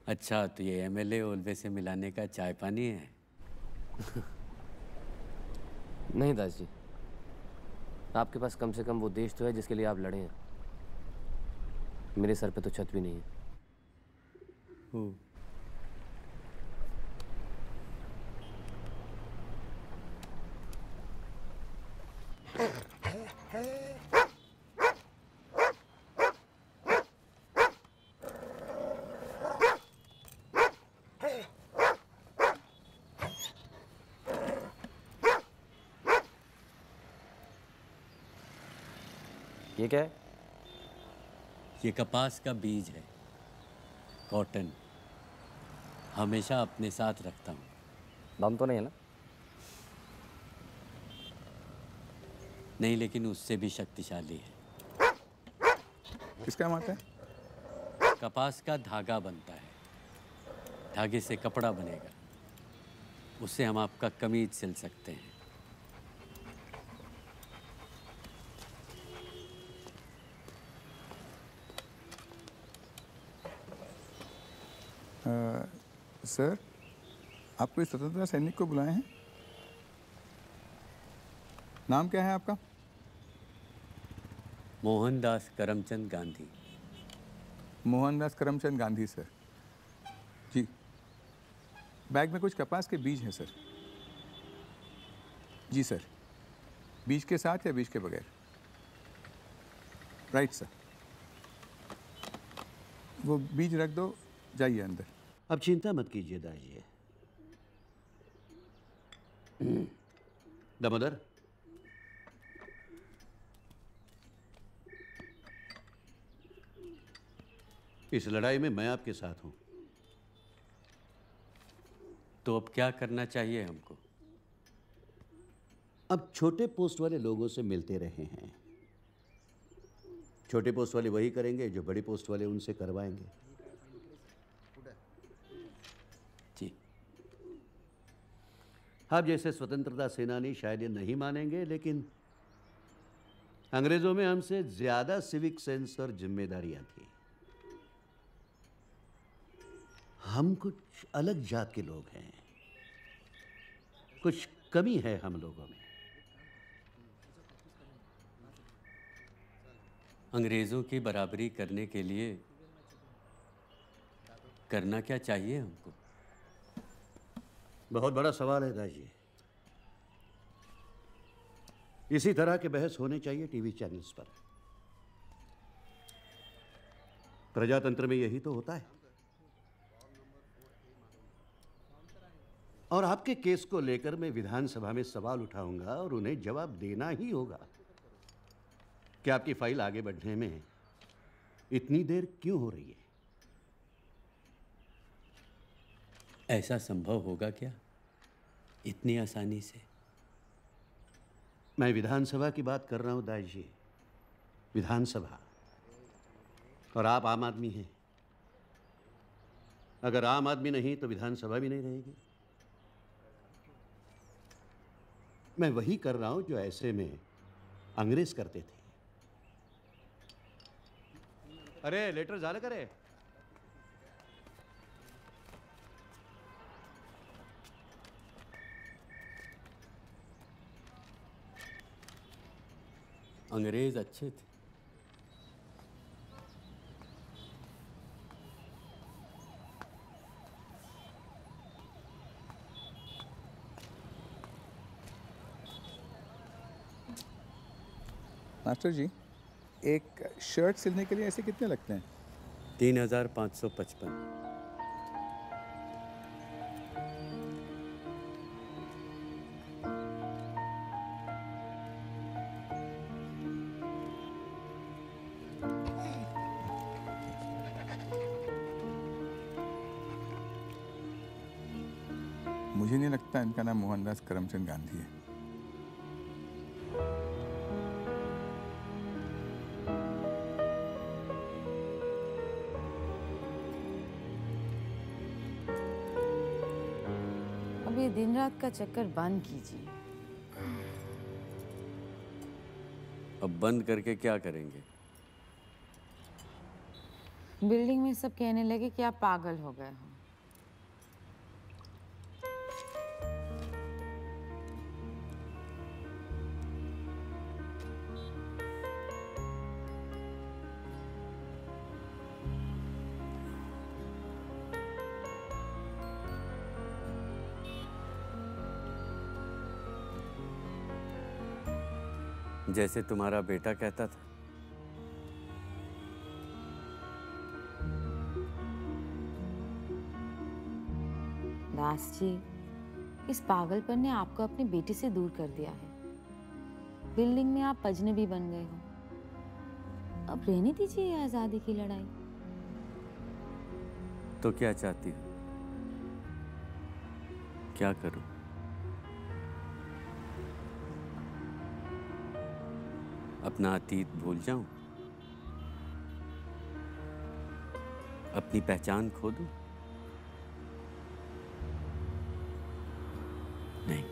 अच्छा, तो ये MLA ओल्वे से मिलाने का चाय पानी है? नहीं दास जी, आपके पास कम से कम वो देश तो है जिसके लिए आप लड़े हैं। मेरे सर पे तो छत भी नहीं है। ये क्या है? ये कपास का बीज है, कॉटन। हमेशा अपने साथ रखता हूँ। दम तो नहीं है ना? नहीं, लेकिन उससे भी शक्तिशाली है। किसका माता है? कपास का धागा बनता है। धागे से कपड़ा बनेगा। उससे हम आपका कमीज सिल सकते हैं। सर, आप कोई स्वतंत्रता सैनिक को बुलाए हैं? नाम क्या है आपका? मोहनदास करमचंद गांधी। मोहनदास करमचंद गांधी सर। जी। बैग में कुछ कपास के बीज हैं सर। जी सर। बीज के साथ या बीज के बगैर? Right sir. वो बीज रख दो, जाइए अंदर। अब चिंता मत कीजिए दाइए। दामोदर, इस लड़ाई में मैं आपके साथ हूं। तो अब क्या करना चाहिए हमको? अब छोटे पोस्ट वाले लोगों से मिलते रहे हैं। छोटे पोस्ट वाले वही करेंगे जो बड़ी पोस्ट वाले उनसे करवाएंगे। जी। आप जैसे स्वतंत्रता सेनानी शायद ये नहीं मानेंगे, लेकिन अंग्रेजों में हमसे ज्यादा सिविक सेंस और जिम्मेदारियां थी। हम कुछ अलग जात के लोग हैं, कुछ कमी है हम लोगों में। अंग्रेजों की बराबरी करने के लिए करना क्या चाहिए हमको? बहुत बड़ा सवाल है दाजी। इसी तरह के बहस होने चाहिए टीवी चैनल्स पर। प्रजातंत्र में यही तो होता है। और आपके केस को लेकर मैं विधानसभा में सवाल उठाऊंगा और उन्हें जवाब देना ही होगा कि आपकी फाइल आगे बढ़ने में इतनी देर क्यों हो रही है। ऐसा संभव होगा क्या इतनी आसानी से? मैं विधानसभा की बात कर रहा हूं दाजी, विधानसभा। और आप आम आदमी हैं। अगर आम आदमी नहीं तो विधानसभा भी नहीं रहेगी। मैं वही कर रहा हूं जो ऐसे में अंग्रेज करते थे। अरे लेटर झालं का रे? अंग्रेज अच्छे थे। मास्टर जी, एक शर्ट सिलने के लिए ऐसे कितने लगते हैं? 3555। मुझे नहीं लगता इनका नाम मोहनदास करमचंद गांधी है। अब ये दिन रात का चक्कर बंद कीजिए। अब बंद करके क्या करेंगे? बिल्डिंग में सब कहने लगे कि आप पागल हो गए हो। जैसे तुम्हारा बेटा कहता था। दास जी, इस पागलपन ने आपको अपने बेटे से दूर कर दिया है। बिल्डिंग में आप अजनबी बन गए हो। अब रहने दीजिए ये आजादी की लड़ाई। तो क्या चाहती हो? क्या करूं? अपना अतीत भूल जाऊं? अपनी पहचान खो दूं? नहीं।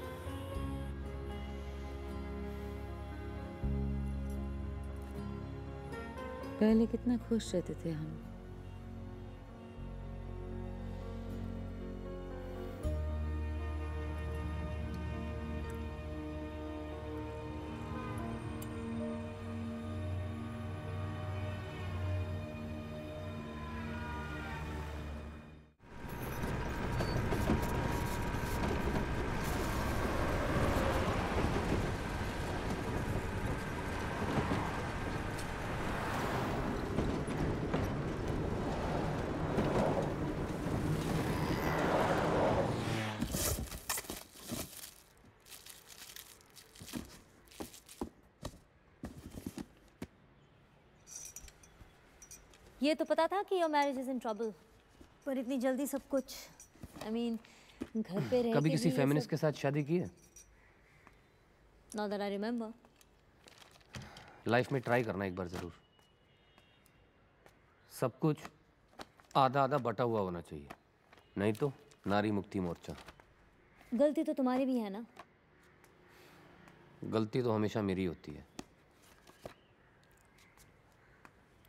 पहले कितना खुश रहते थे हम। ये तो पता था कि your marriage is in trouble, पर इतनी जल्दी सब कुछ, आई मीन घर पे रह कभी के किसी भी ये फेमिनिस्ट सब- के साथ शादी की है? Not that I remember. Life में ट्राई करना एक बार जरूर। सब कुछ आधा आधा बटा हुआ होना चाहिए, नहीं तो नारी मुक्ति मोर्चा। गलती तो तुम्हारी भी है ना। गलती तो हमेशा मेरी होती है।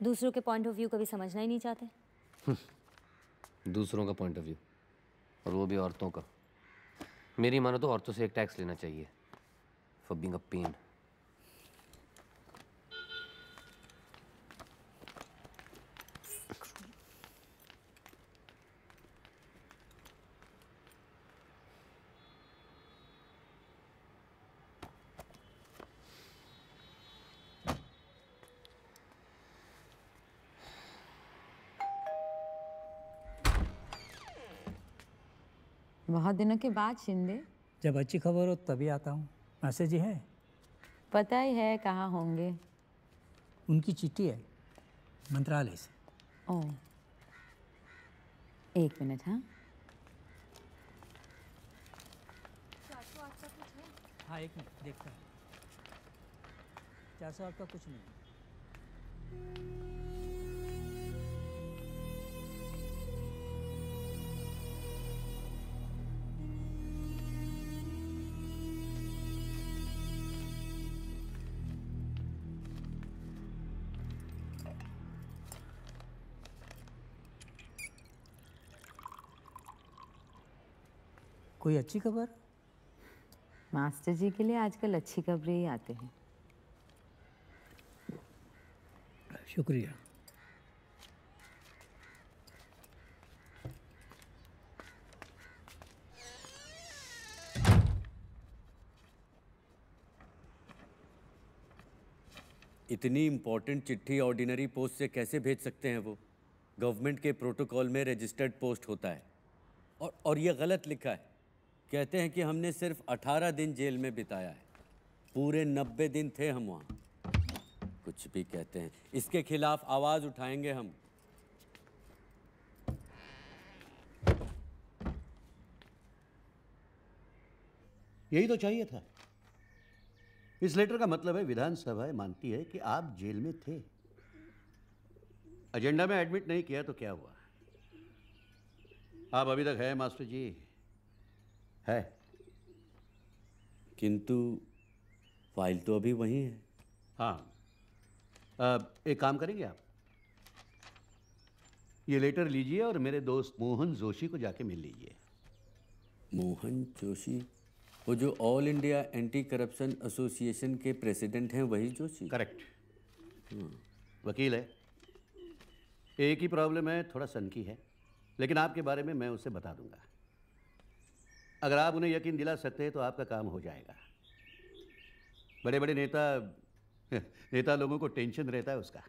दूसरों के पॉइंट ऑफ व्यू कभी समझना ही नहीं चाहते। दूसरों का पॉइंट ऑफ व्यू, और वो भी औरतों का। मेरी मानो तो औरतों से एक टैक्स लेना चाहिए फॉर बीइंग अ पेन। बहुत दिनों के बाद शिंदे। जब अच्छी खबर हो तभी आता हूँ। मैसेज जी है? पता ही है कहाँ होंगे। उनकी चिट्ठी है मंत्रालय से। ओह, एक मिनट। हाँ हाँ, एक मिनट देखता है। 408 का कुछ नहीं। कोई अच्छी खबर? मास्टर जी के लिए आजकल अच्छी खबरें ही आते हैं। शुक्रिया। इतनी इम्पोर्टेंट चिट्ठी ऑर्डिनरी पोस्ट से कैसे भेज सकते हैं वो? गवर्नमेंट के प्रोटोकॉल में रजिस्टर्ड पोस्ट होता है। और ये गलत लिखा है। कहते हैं कि हमने सिर्फ 18 दिन जेल में बिताया है, पूरे 90 दिन थे हम वहाँ। कुछ भी कहते हैं, इसके खिलाफ आवाज़ उठाएंगे हम। यही तो चाहिए था। इस लेटर का मतलब है विधानसभा मानती है कि आप जेल में थे। एजेंडा में एडमिट नहीं किया तो क्या हुआ? आप अभी तक है मास्टर जी, है। किंतु फाइल तो अभी वहीं है। हाँ, एक काम करेंगे आप, ये लेटर लीजिए और मेरे दोस्त मोहन जोशी को जाके मिल लीजिए। मोहन जोशी? वो जो all India anti corruption association के प्रेसिडेंट हैं, वही जोशी? करेक्ट। वकील है। एक ही प्रॉब्लम है, थोड़ा सनकी है, लेकिन आपके बारे में मैं उसे बता दूंगा। अगर आप उन्हें यकीन दिला सकते हैं तो आपका काम हो जाएगा। बड़े बड़े नेता लोगों को टेंशन रहता है उसका।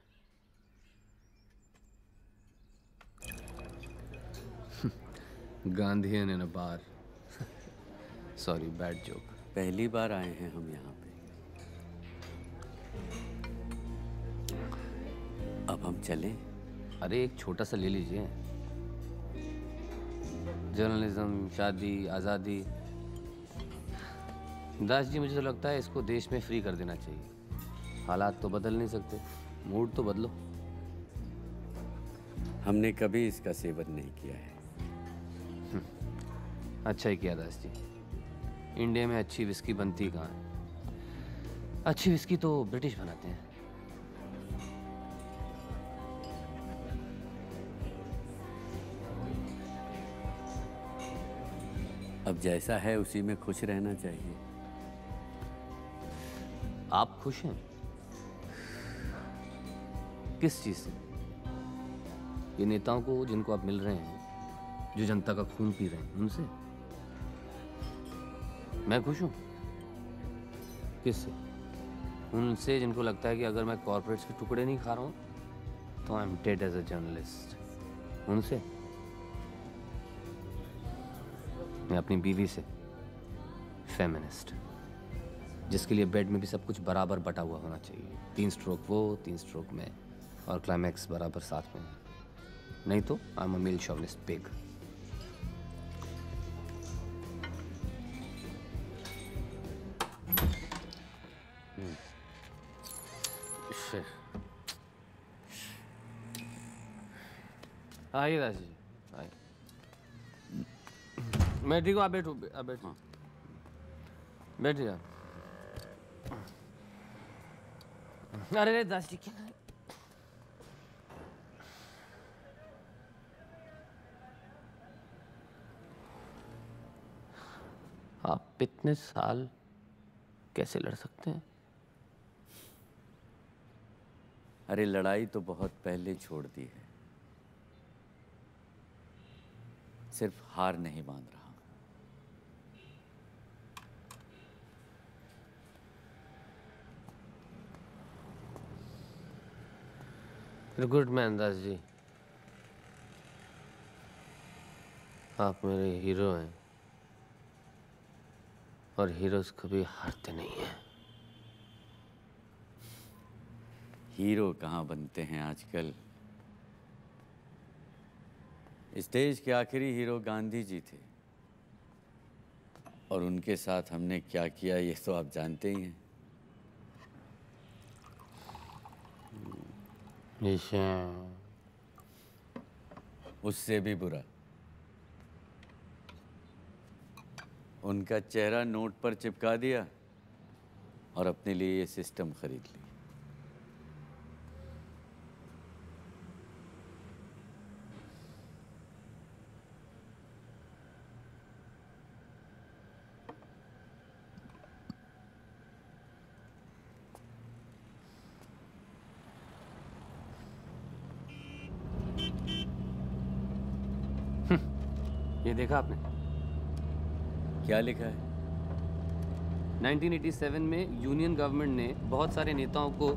Gandhian in a bar. Sorry, bad joke. पहली बार आए हैं हम यहाँ पे। अब हम चलें? अरे एक छोटा सा ले लीजिए। जर्नलिज्म, शादी, आज़ादी। दास जी, मुझे तो लगता है इसको देश में फ्री कर देना चाहिए। हालात तो बदल नहीं सकते, मूड तो बदलो। हमने कभी इसका सेवन नहीं किया है। अच्छा ही किया दास जी। इंडिया में अच्छी विस्की बनती कहाँ है? अच्छी विस्की तो ब्रिटिश बनाते हैं। अब जैसा है उसी में खुश रहना चाहिए। आप खुश हैं? किस चीज से? ये नेताओं को जिनको आप मिल रहे हैं, जो जनता का खून पी रहे हैं, उनसे? मैं खुश हूं। किससे? उनसे जिनको लगता है कि अगर मैं कॉर्पोरेट्स के टुकड़े नहीं खा रहा हूं तो I am dead as a journalist. उनसे? मैं अपनी बीवी से, फेमिनिस्ट, जिसके लिए बेड में भी सब कुछ बराबर बटा हुआ होना चाहिए। 3 स्ट्रोक वो, 3 स्ट्रोक मैं। और क्लाइमैक्स बराबर साथ में। नहीं तो I am a male chauvinist pig. आइए दास जी, आइए। मैं ठीक हूँ, आप बैठो, आप बैठो, बैठिए आप। अरे दास जी क्या, आप इतने साल कैसे लड़ सकते हैं? अरे लड़ाई तो बहुत पहले छोड़ दी है, सिर्फ हार नहीं मान रहा। गुड मैन दास जी, आप मेरे हीरो हैं और हीरोज कभी हारते नहीं हैं। हीरो कहाँ बनते हैं आजकल। इस देश के आखिरी हीरो गांधी जी थे और उनके साथ हमने क्या किया ये तो आप जानते ही हैं। उससे भी बुरा, उनका चेहरा नोट पर चिपका दिया और अपने लिए ये सिस्टम खरीद ली। ये देखा आपने क्या लिखा है? 1987 में यूनियन गवर्नमेंट ने बहुत सारे नेताओं को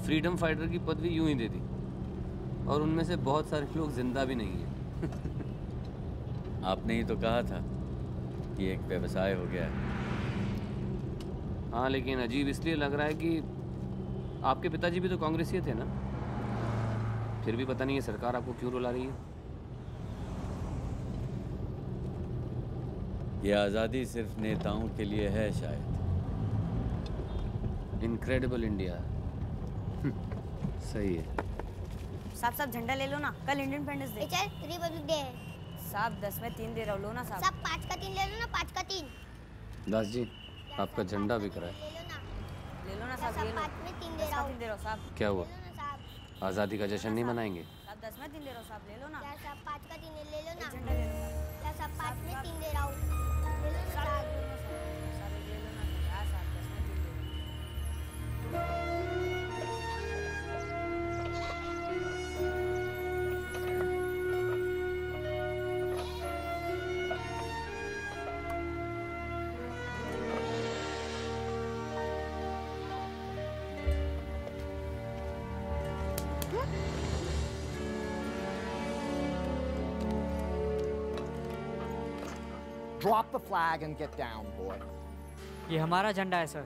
फ्रीडम फाइटर की पदवी यूं ही दे दी और उनमें से बहुत सारे लोग जिंदा भी नहीं हैं। आपने ही तो कहा था कि एक व्यवसाय हो गया है। हाँ, लेकिन अजीब इसलिए लग रहा है कि आपके पिताजी भी तो कांग्रेसी थे ना, फिर भी पता नहीं ये सरकार आपको क्यों रुला रही है। ये आज़ादी सिर्फ नेताओं के लिए है शायद। Incredible India. सही है। साहब झंडा ले लो ना, कल इंडिपेंडेंस डे। चल रिपब्लिक डे है। साहब 10 में 3 दे रहा हूँ, लो ना साहब। साहब 5 का 3 ले लो ना, 5 का 3। दास जी आपका झंडा बिक रहा है। ले लो ना साहब, ले लो। 5 में 3 दे रहा हूँ साहब। क्या हुआ, आज़ादी का जश्न नहीं मनाएंगे? साहब 10 में 3 दे रहा हूँ साहब, ले लो ना। क्या साहब 5 का 3 ले लो ना। झंडा ले लो साहब। क्या साहब 5 में 3 दे रहा हूँ, ले लो ना साहब। Drop the flag and get down, boy. ये हमारा झंडा है sir.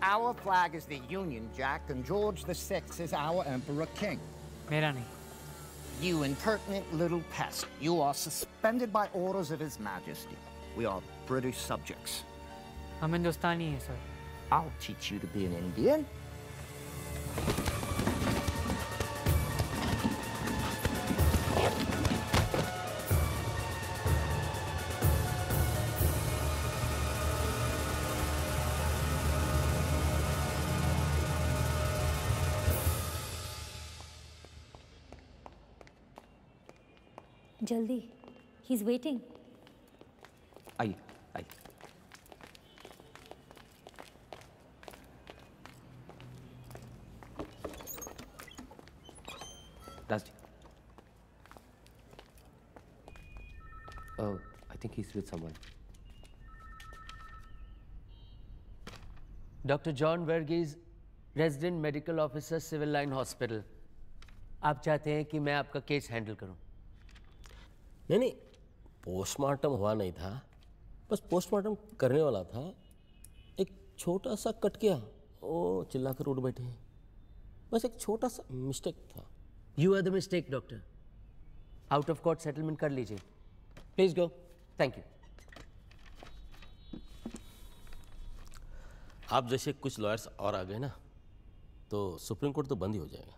Our flag is the Union Jack, and George VI is our Emperor King. मेरा नहीं। You impertinent little pest. You are suspended by orders of His Majesty. We are British subjects. हम हिंदुस्तानी हैं sir. I'll teach you to be an Indian. जल्दी, he is waiting. आइए आइए। Das ji, I think he is with someone. Doctor John Varghese, resident medical officer, civil line hospital. आप चाहते हैं कि मैं आपका केस हैंडल करूं? नहीं, पोस्टमार्टम हुआ नहीं था, बस पोस्टमार्टम करने वाला था। एक छोटा सा कट गया, वो चिल्ला कर उठ बैठे हैं। बस एक छोटा सा मिस्टेक था। You are the mistake doctor. Out of court settlement कर लीजिए। Please go. Thank you. आप जैसे कुछ लॉयर्स और आ गए ना तो सुप्रीम कोर्ट तो बंद ही हो जाएगा।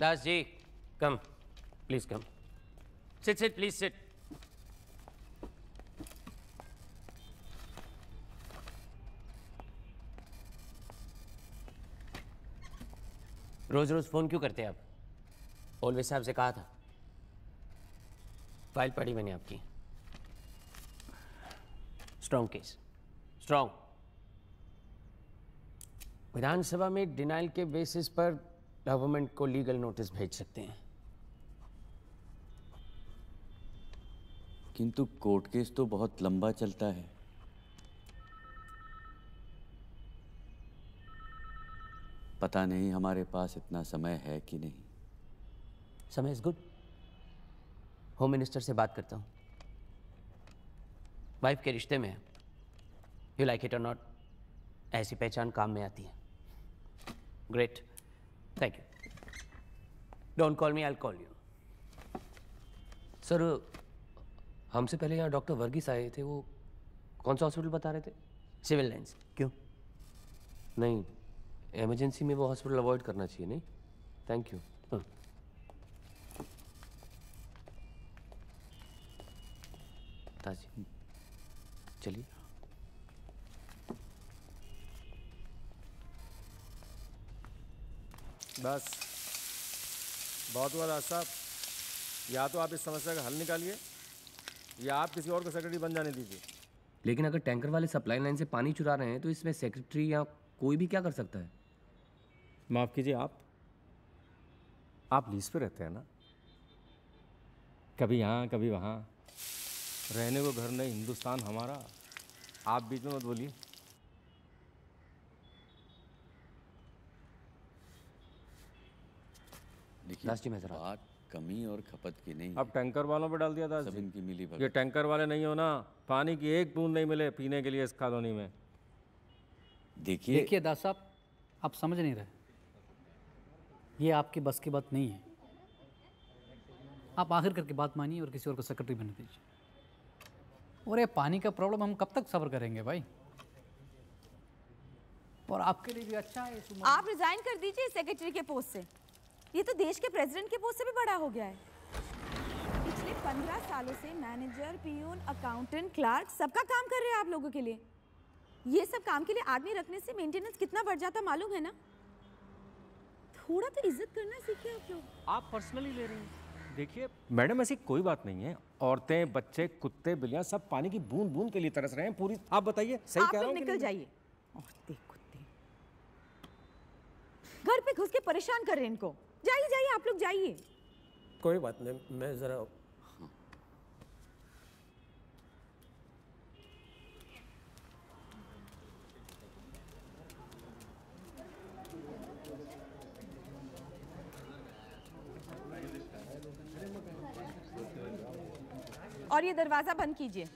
Das ji come, please come. Sit sit please sit. रोज रोज फोन क्यों करते हैं आप? ऑलवेज साहब से कहा था। फाइल पढ़ी मैंने आपकी। Strong case, strong. विधानसभा में डिनाइल के बेसिस पर गवर्नमेंट को लीगल नोटिस भेज सकते हैं। किंतु कोर्ट केस तो बहुत लंबा चलता है। पता नहीं हमारे पास इतना समय है कि नहीं। समय इज गुड। होम मिनिस्टर से बात करता हूँ। वाइफ के रिश्ते में है। यू लाइक इट और नॉट, ऐसी पहचान काम में आती है। Great, thank you. Don't call me, I will call you. Sir, हमसे पहले यहाँ डॉक्टर वर्गीस आए थे, वो कौन सा हॉस्पिटल बता रहे थे? Civil Lines. क्यों? नहीं, इमरजेंसी में वो हॉस्पिटल अवॉइड करना चाहिए। नहीं, थैंक यू। ताजी चलिए। बस बहुत हुआ दास साहब। या तो आप इस समस्या का हल निकालिए या आप किसी और को सेक्रेटरी बन जाने दीजिए। लेकिन अगर टैंकर वाले सप्लाई लाइन से पानी चुरा रहे हैं तो इसमें सेक्रेटरी या कोई भी क्या कर सकता है? माफ़ कीजिए, आप लीज पे रहते हैं ना, कभी यहाँ कभी वहाँ, रहने को घर नहीं, हिंदुस्तान हमारा। आप बीच में मत बोलिए। देखिए बात कमी और खपत की नहीं। अब टैंकर वालों पे डाल दिया था। सब इनकी मिली भगत। ये टैंकर वाले नहीं हो ना, पानी की एक बूंद नहीं मिले पीने के लिए इस कॉलोनी में। देखिए दास साहब, आप समझ नहीं रहे। ये आपकी बस की बात नहीं है। आप आखिर करके बात मानिए और किसी और को सेक्रेटरी बनने दीजिए। और ये पानी का प्रॉब्लम हम कब तक सब्र करेंगे भाई? और आपके लिए भी अच्छा है। आप रिजाइन कर दीजिए सेक्रेटरी के पोस्ट से। ये तो देश के प्रेसिडेंट के पोस्ट से भी बड़ा हो गया है। पिछले 15 सालों से मैनेजर, पियून, अकाउंटेंट, क्लार्क सबका काम कर रहे हैं आप लोगों के लिए। ये सब काम के लिए आदमी रखने से मेंटेनेंस कितना बढ़ जाता मालूम है ना? थोड़ा तो इज्जत करना सीखिए आप लोग। आप पर्सनली ले रहे हैं। देखिए मैडम, ऐसी कोई बात नहीं है। औरतें, बच्चे, कुत्ते, बिल्लियां सब पानी की बूंद बूंद के लिए तरस रहे हैं पूरी। आप बताइए, सही कह रहा हूं? निकल जाइए। औरतें, कुत्ते घर पे घुस के परेशान कर रहे हैं इनको। जाइए जाइए, आप लोग जाइए। कोई बात नहीं, मैं जरा और ये दरवाजा बंद कीजिए।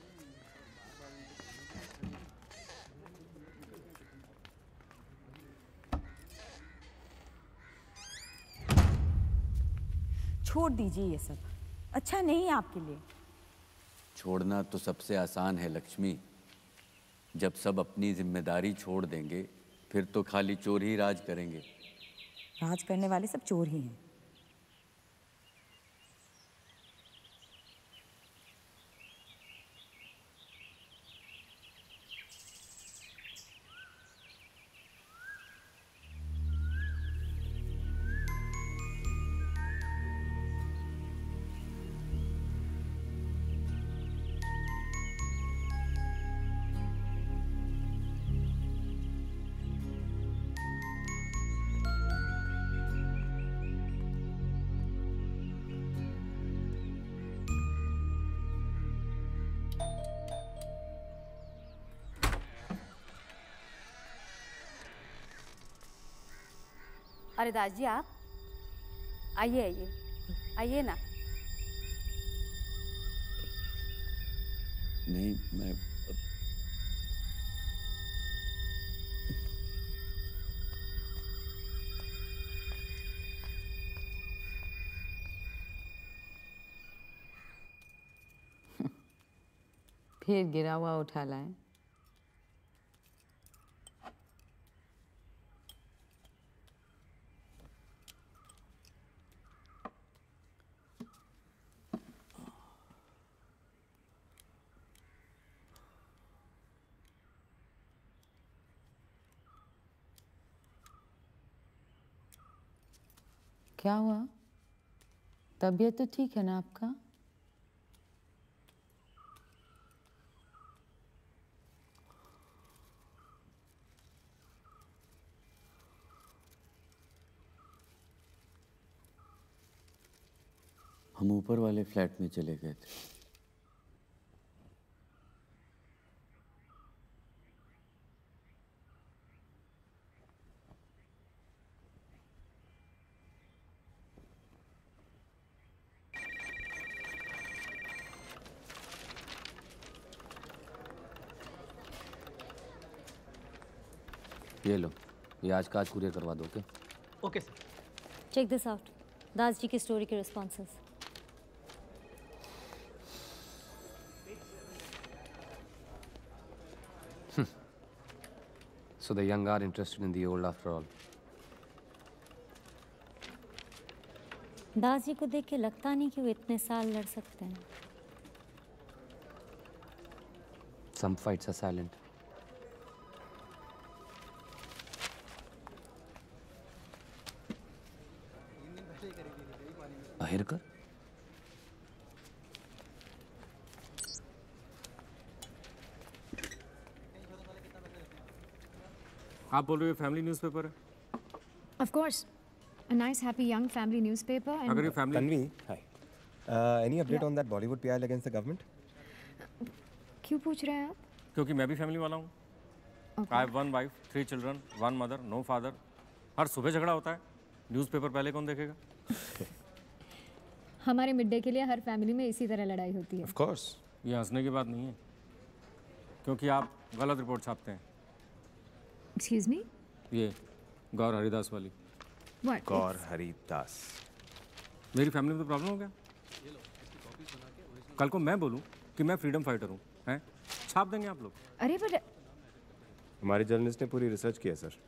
छोड़ दीजिए, ये सब अच्छा नहीं है आपके लिए। छोड़ना तो सबसे आसान है लक्ष्मी। जब सब अपनी जिम्मेदारी छोड़ देंगे फिर तो खाली चोर ही राज करेंगे। राज करने वाले सब चोर ही हैं। अरे दास जी, आप आइए आइए आइए ना। नहीं, मैं फिर गिरा हुआ उठा लाए। क्या हुआ? तबीयत तो ठीक है ना आपका? हम ऊपर वाले फ्लैट में चले गए थे। ये लो, ये आज का आज कुरियर करवा दो। Okay okay sir. Check this out, Das ji की स्टोरी के responses. So the young are interested in the old after all. दास जी को देख के लगता नहीं कि वो इतने साल लड़ सकते हैं। Some fights are silent. बाहर कर। आप बोल रहे हो फैमिली न्यूज़पेपर है? Of course, a nice, happy, young family newspaper. And अगर ये family Tanvi, hi. Any update on that Bollywood PIL against the government? क्यों पूछ रहे हैं आप? क्योंकि मैं भी फैमिली वाला हूँ। I have one wife, 3 children, 1 mother, no father. हर सुबह झगड़ा होता है। न्यूज़पेपर पहले कौन देखेगा? हमारे मिड डे के लिए हर फैमिली में इसी तरह लड़ाई होती है। Of course. ये हंसने की बात नहीं है, क्योंकि आप गलत रिपोर्ट छापते हैं। Excuse me? ये गौर हरिदास वाली। What? गौर हरिदास। मेरी फैमिली में तो प्रॉब्लम हो गया। कल को मैं बोलूं कि मैं फ्रीडम फाइटर हूं, हैं? छाप देंगे आप लोग। अरे पर हमारे जर्नलिस्ट ने पूरी रिसर्च किया सर।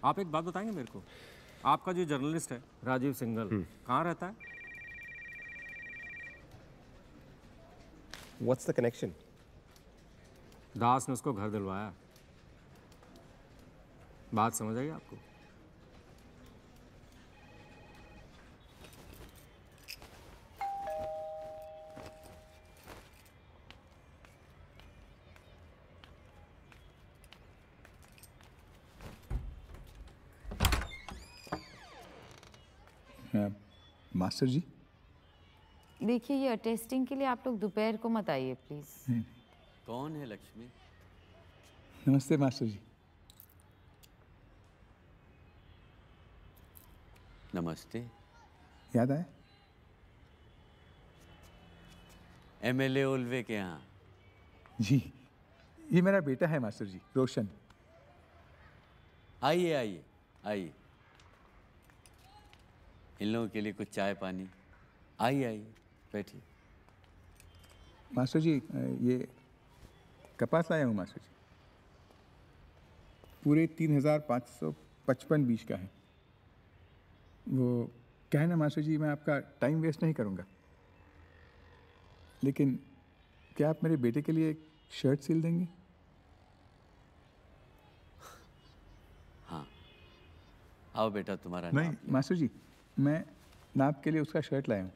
आप एक बात बताएंगे मेरे को, आपका जो जर्नलिस्ट है राजीव सिंघल कहाँ रहता है? What's the connection? दास ने उसको घर दिलवाया। बात समझ आई आपको? मास्टर जी, देखिए ये टेस्टिंग के लिए आप लोग दोपहर को मत आइए प्लीज। कौन है लक्ष्मी? नमस्ते मास्टर जी। नमस्ते। याद आए? एमएलए ओल्वे के यहाँ। जी, ये मेरा बेटा है मास्टर जी, रोशन। आइए आइए आइए, इन लोगों के लिए कुछ चाय पानी। आइए आइए, बैठिए। मास्टर जी, ये कपास लाया हूँ मास्टर जी, पूरे 3555 बीज का है। वो क्या है ना मास्टर जी, मैं आपका टाइम वेस्ट नहीं करूँगा, लेकिन क्या आप मेरे बेटे के लिए एक शर्ट सिल देंगे? हाँ, आओ बेटा, तुम्हारा नहीं नाप मास्टर जी, मैं नाप के लिए उसका शर्ट लाया हूँ।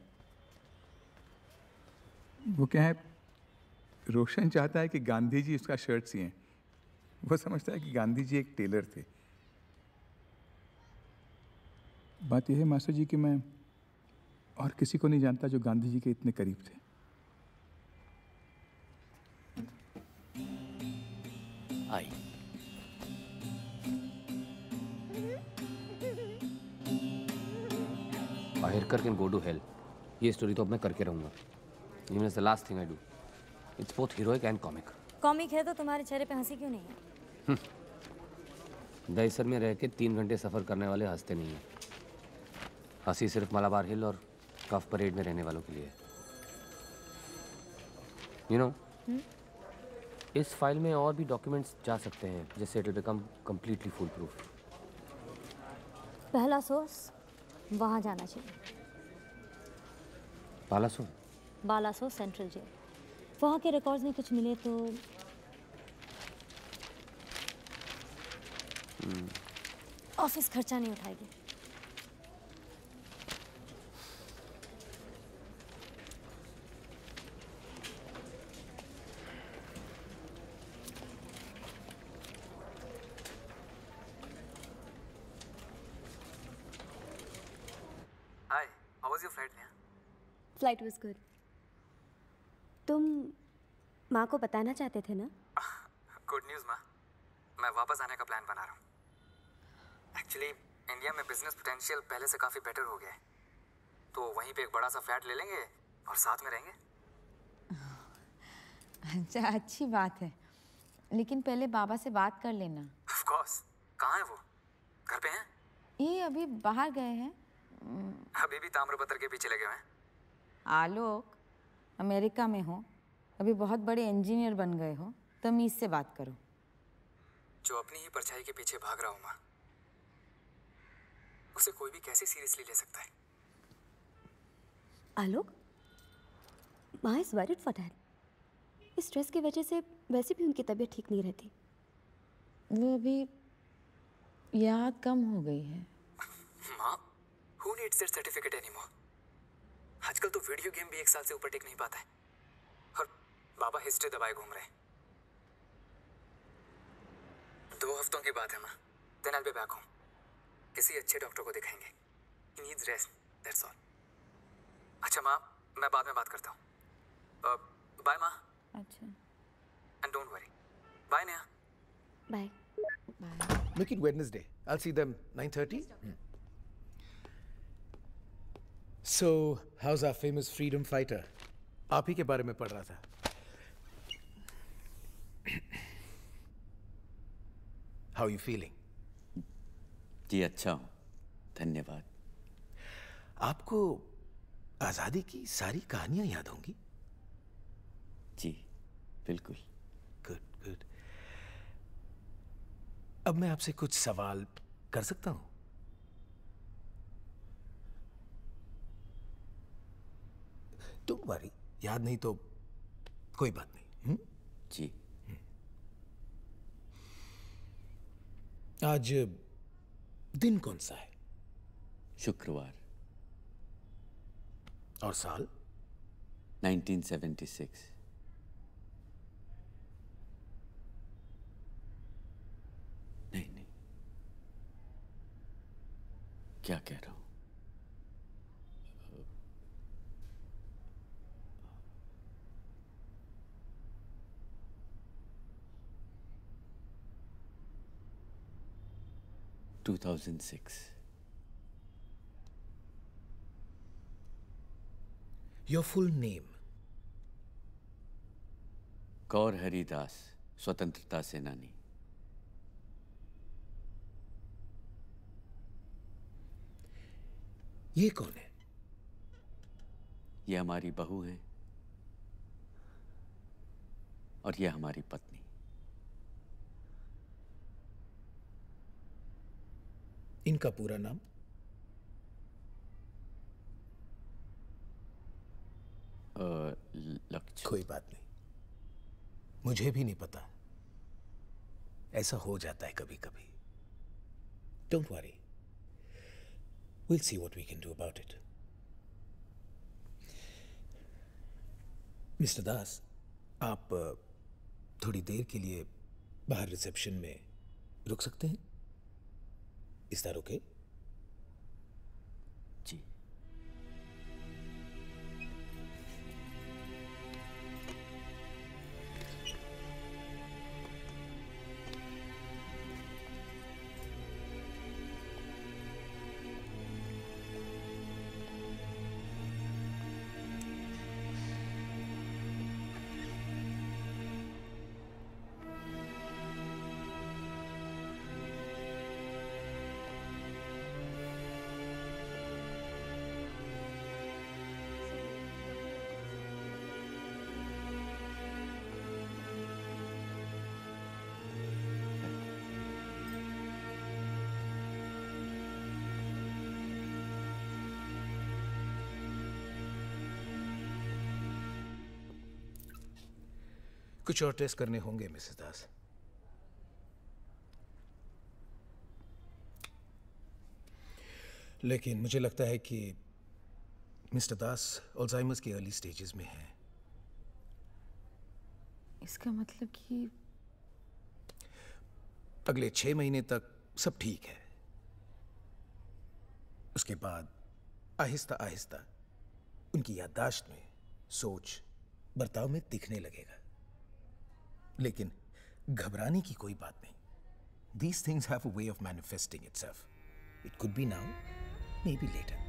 वो क्या है, रोशन चाहता है कि गांधी जी उसका शर्ट सिएं। वो समझता है कि गांधी जी एक टेलर थे। बात यह है मास्टर जी कि मैं और किसी को नहीं जानता जो गांधी जी के इतने करीब थे। आई। Ahirkar can go to hell. ये स्टोरी तो अब मैं करके रहूँगा। Even it's the last thing I do. It's both heroic and comic. Comic है तो तुम्हारे चेहरे पे हंसी क्यों नहीं है? दहीसर में रह के 3 घंटे सफ़र करने वाले हंसते नहीं हैं। हंसी सिर्फ मलाबार हिल और कफ परेड में रहने वालों के लिए। You know, इस फाइल में और भी डॉक्यूमेंट्स जा सकते हैं, जैसे it will become completely full proof. पहला सोर्स वहाँ जाना चाहिए, बालासोर? Balasore central jail. वहाँ के रिकॉर्ड्स में कुछ मिले तो ऑफिस खर्चा नहीं उठाएगी। Hi, how was your flight Neha? Flight was good. तुम माँ को बताना चाहते थे ना? गुड न्यूज़ माँ, मैं वापस आने का प्लान बना रहा हूँ। एक्चुअली इंडिया में बिजनेस पोटेंशियल पहले से काफ़ी बेटर हो गया है, तो वहीं पे एक बड़ा सा फ्लैट ले लेंगे और साथ में रहेंगे। अच्छा, अच्छी बात है, लेकिन पहले बाबा से बात कर लेना। Of course. कहाँ है वो? घर पे हैं? ये अभी बाहर गए हैं। अभी भी ताम्रपत्र के पीछे लगे हुए हैं? आलोक, अमेरिका में हो, अभी बहुत बड़े इंजीनियर बन गए हो, तमीज से बात करो। जो अपनी ही परछाई के पीछे भाग रहा हूँ माँ, उसे कोई भी कैसे सीरियसली ले सकता है? आलोक, माँ इज वरीड फॉर डैड। इस स्ट्रेस की वजह से वैसे भी उनकी तबीयत ठीक नहीं रहती। वो अभी याद कम हो गई है। माँ, who needs that certificate anymore? आजकल तो वीडियो गेम भी 1 साल से ऊपर टिक नहीं पाता है, और बाबा हिस्ट्री दबाए घूम रहे हैं। 2 हफ्तों की बात है माँ, then I'll be back home. किसी अच्छे डॉक्टर को दिखाएंगे। He needs rest, that's all. अच्छा माँ, मैं बाद में बात करता हूँ। बाय माँ। अच्छा। And don't worry. Bye Neha. Bye. Make it Wednesday. I'll see them 9:30. So, how's our famous freedom fighter? आप ही के बारे में पढ़ रहा था। How are you feeling? जी अच्छा हूँ, धन्यवाद। आपको आज़ादी की सारी कहानियां याद होंगी? जी बिल्कुल। Good good. अब मैं आपसे कुछ सवाल कर सकता हूं? डोंट वरी, याद नहीं तो कोई बात नहीं। जी। आज दिन कौन सा है? शुक्रवार। और साल? 1976। नहीं नहीं, क्या कह रहा हूं? Your full name? Kaur Haridas, स्वतंत्रता सेनानी। ये कौन है? ये हमारी बहू है और ये हमारी पत्नी। इनका पूरा नाम? लक्ष्य। कोई बात नहीं, मुझे भी नहीं पता। ऐसा हो जाता है कभी कभी। Don't worry, we'll see what we can do about it. Mister Das, आप थोड़ी देर के लिए बाहर रिसेप्शन में रुक सकते हैं? Is that okay? जी। कुछ और टेस्ट करने होंगे मिसेस दास। लेकिन मुझे लगता है कि मिस्टर दास अल्जाइमर्स के अर्ली स्टेजेस में हैं। इसका मतलब कि अगले 6 महीने तक सब ठीक है। उसके बाद आहिस्ता आहिस्ता उनकी याददाश्त में, सोच, बर्ताव में दिखने लगेगा। लेकिन घबराने की कोई बात नहीं। These things have a way of manifesting itself. It could be now, maybe later.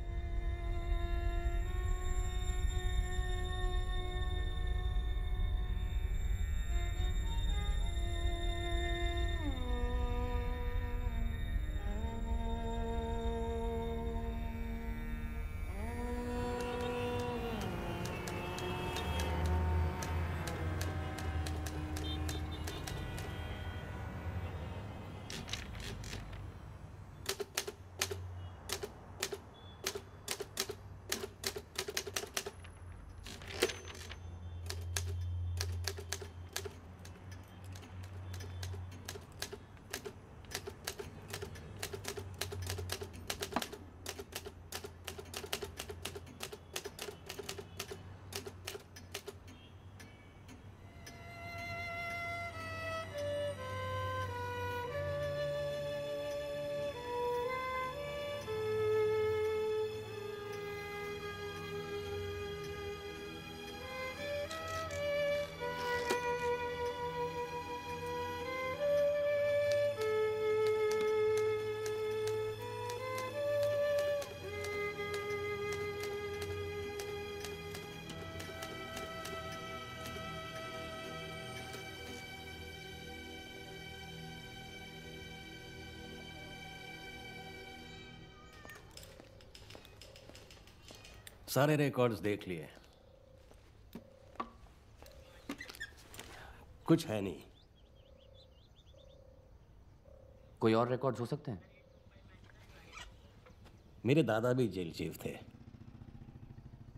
सारे रिकॉर्ड्स देख लिए, कुछ है नहीं। कोई और रिकॉर्ड्स हो सकते हैं? मेरे दादा भी जेल चीफ थे।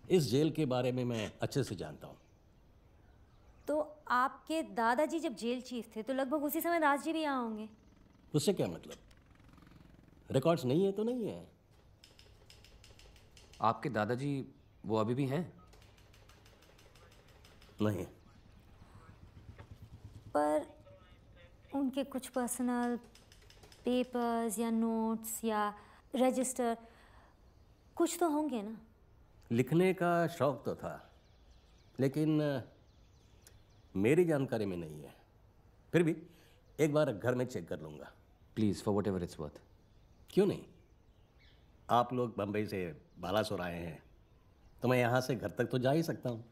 इस जेल के बारे में मैं अच्छे से जानता हूँ। तो आपके दादाजी जब जेल चीफ थे तो लगभग उसी समय दास जी भी यहाँ होंगे। उससे क्या मतलब? रिकॉर्ड्स नहीं है तो नहीं है। आपके दादाजी वो अभी भी हैं? नहीं। पर उनके कुछ पर्सनल पेपर्स या नोट्स या रजिस्टर कुछ तो होंगे ना? लिखने का शौक तो था, लेकिन मेरी जानकारी में नहीं है। फिर भी एक बार घर में चेक कर लूँगा। Please, for what ever its worth. क्यों नहीं? आप लोग बम्बई से बालासोर आए हैं तो मैं यहाँ से घर तक तो जा ही सकता हूँ।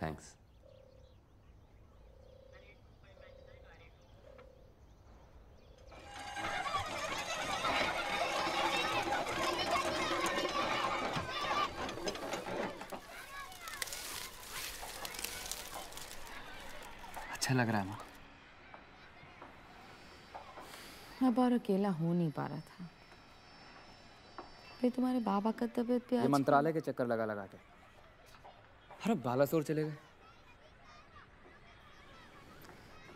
थैंक्स। अच्छा लग रहा है माँ। अब और अकेला हो नहीं पा रहा था। फिर तुम्हारे बाबा का तबीयत भी ये मंत्रालय के चक्कर लगा लगा के। अरे बालासोर चले गए।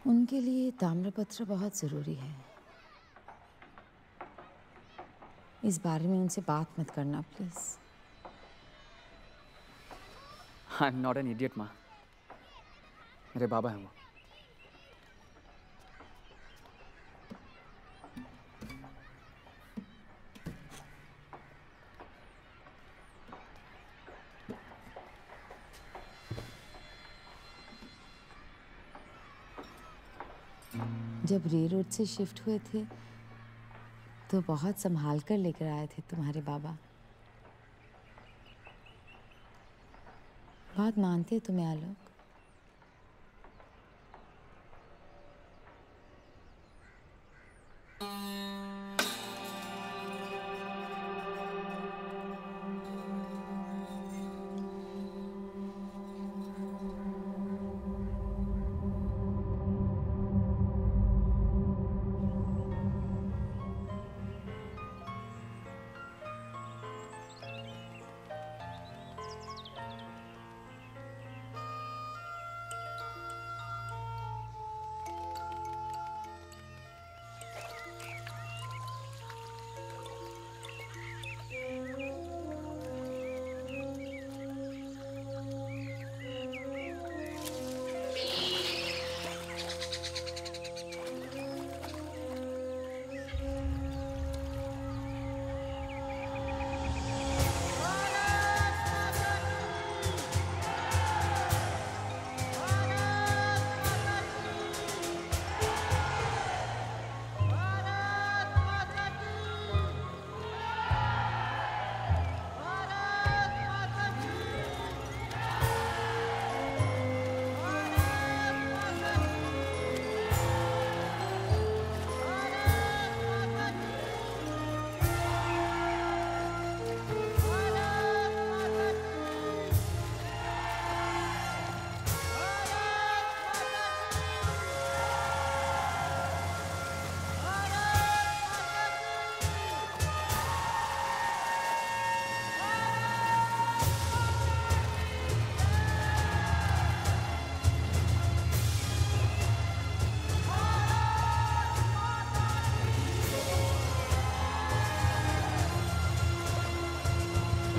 उनके लिए ताम्रपत्र बहुत ज़रूरी है। इस बारे में उनसे बात मत करना please. I am not an idiot माँ। मेरे बाबा हैं वो। जब रे रोड से शिफ्ट हुए थे तो बहुत संभाल कर लेकर आए थे तुम्हारे बाबा। बात मानते तुम्हें आलोक?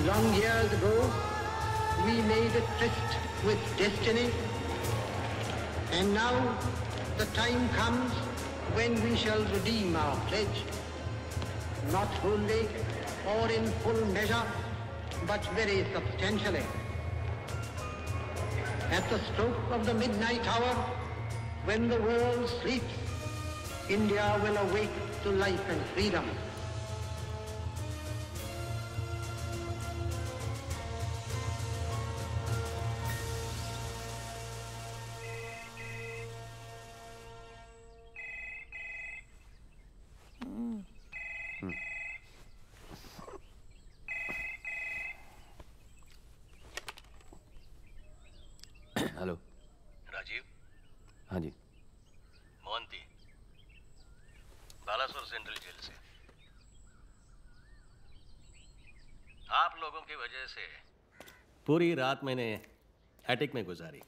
Long years ago, we made a tryst with destiny, and now the time comes when we shall redeem our pledge, not wholly or in full measure, but very substantially. At the stroke of the midnight hour, when the world sleeps, India will awake to life and freedom. Hello Rajeev. हाँ जी। Mohanty, Balasore central jail से। आप लोगों की वजह से पूरी रात मैंने एटिक में गुजारी।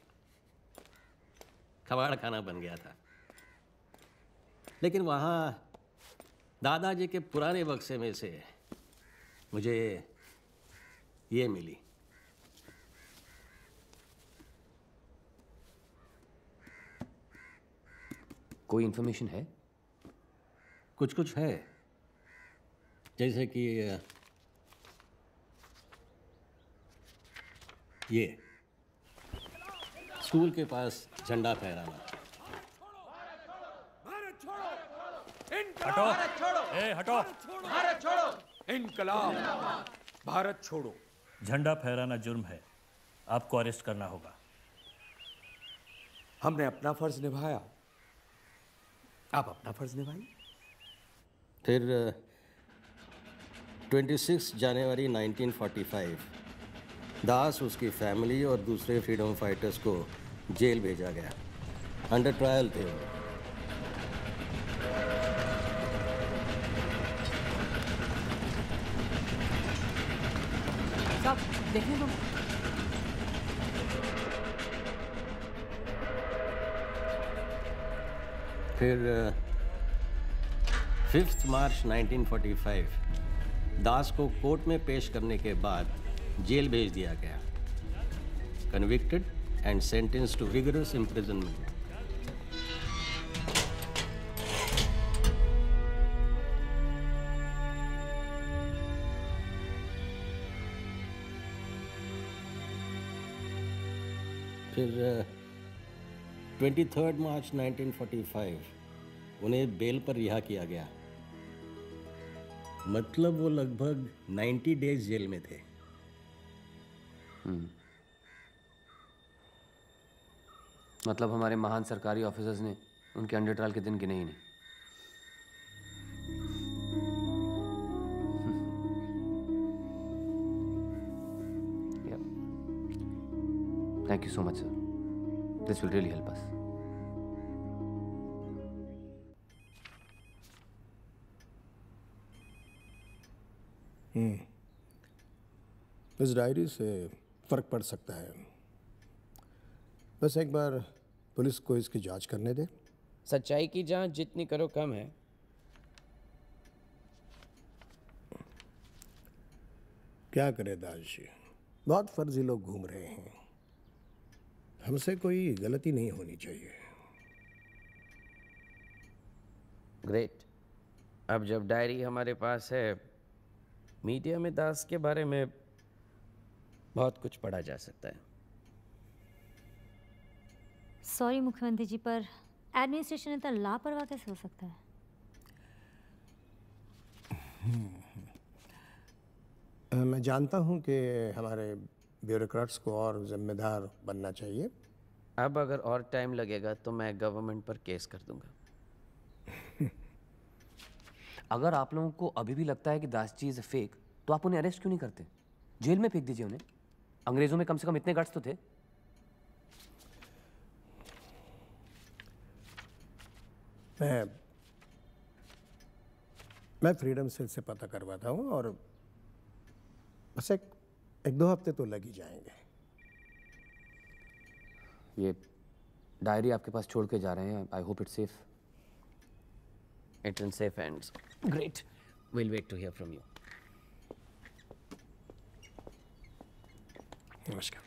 कबाड़ खाना बन गया था, लेकिन वहाँ दादाजी के पुराने बक्से में से मुझे ये मिली। कोई इन्फॉर्मेशन है? कुछ कुछ है, जैसे कि ये स्कूल के पास झंडा फहराना। हटो, ए हटो। भारत छोड़ो, इनकलाब, भारत छोड़ो। झंडा फहराना जुर्म है, आपको अरेस्ट करना होगा। हमने अपना फर्ज निभाया, आप अपना फर्ज निभाइए। फिर 26 जनवरी 1945 दास, उसकी फैमिली और दूसरे फ्रीडम फाइटर्स को जेल भेजा गया। अंडर ट्रायल थे वो। साहब देखने दो। फिर 5 मार्च 1945 दास को कोर्ट में पेश करने के बाद जेल भेज दिया गया। Convicted and sentenced to rigorous imprisonment. फिर 23 मार्च 1945 उन्हें बेल पर रिहा किया गया। मतलब वो लगभग 90 डेज जेल में थे। मतलब हमारे महान सरकारी ऑफिसर्स ने उनके अंडर ट्रायल के दिन गिने ही नहीं। Thank you so much, sir. This will really help us. इस डायरी से फर्क पड़ सकता है। बस एक बार पुलिस को इसकी जांच करने दे। सच्चाई की जांच जितनी करो कम है। क्या करे दास जी, बहुत फर्जी लोग घूम रहे हैं। हमसे कोई गलती नहीं होनी चाहिए। ग्रेट। अब जब डायरी हमारे पास है, मीडिया में दास के बारे में बहुत कुछ पढ़ा जा सकता है। सॉरी मुख्यमंत्री जी, पर एडमिनिस्ट्रेशन इतना लापरवाह कैसे हो सकता है? मैं जानता हूं कि हमारे ब्यूरोक्रेट्स को और जिम्मेदार बनना चाहिए। अब अगर और टाइम लगेगा तो मैं गवर्नमेंट पर केस कर दूंगा। अगर आप लोगों को अभी भी लगता है कि दास जी इज फेक, तो आप उन्हें अरेस्ट क्यों नहीं करते? जेल में फेंक दीजिए उन्हें। अंग्रेजों में कम से कम इतने गट्स तो थे। मैं फ्रीडम सेल से पता करवाता हूँ और बस एक दो हफ्ते तो लग ही जाएंगे। ये डायरी आपके पास छोड़ के जा रहे हैं। I hope it's safe. It's in safe hands. Great. We'll wait to hear from you. नमस्कार।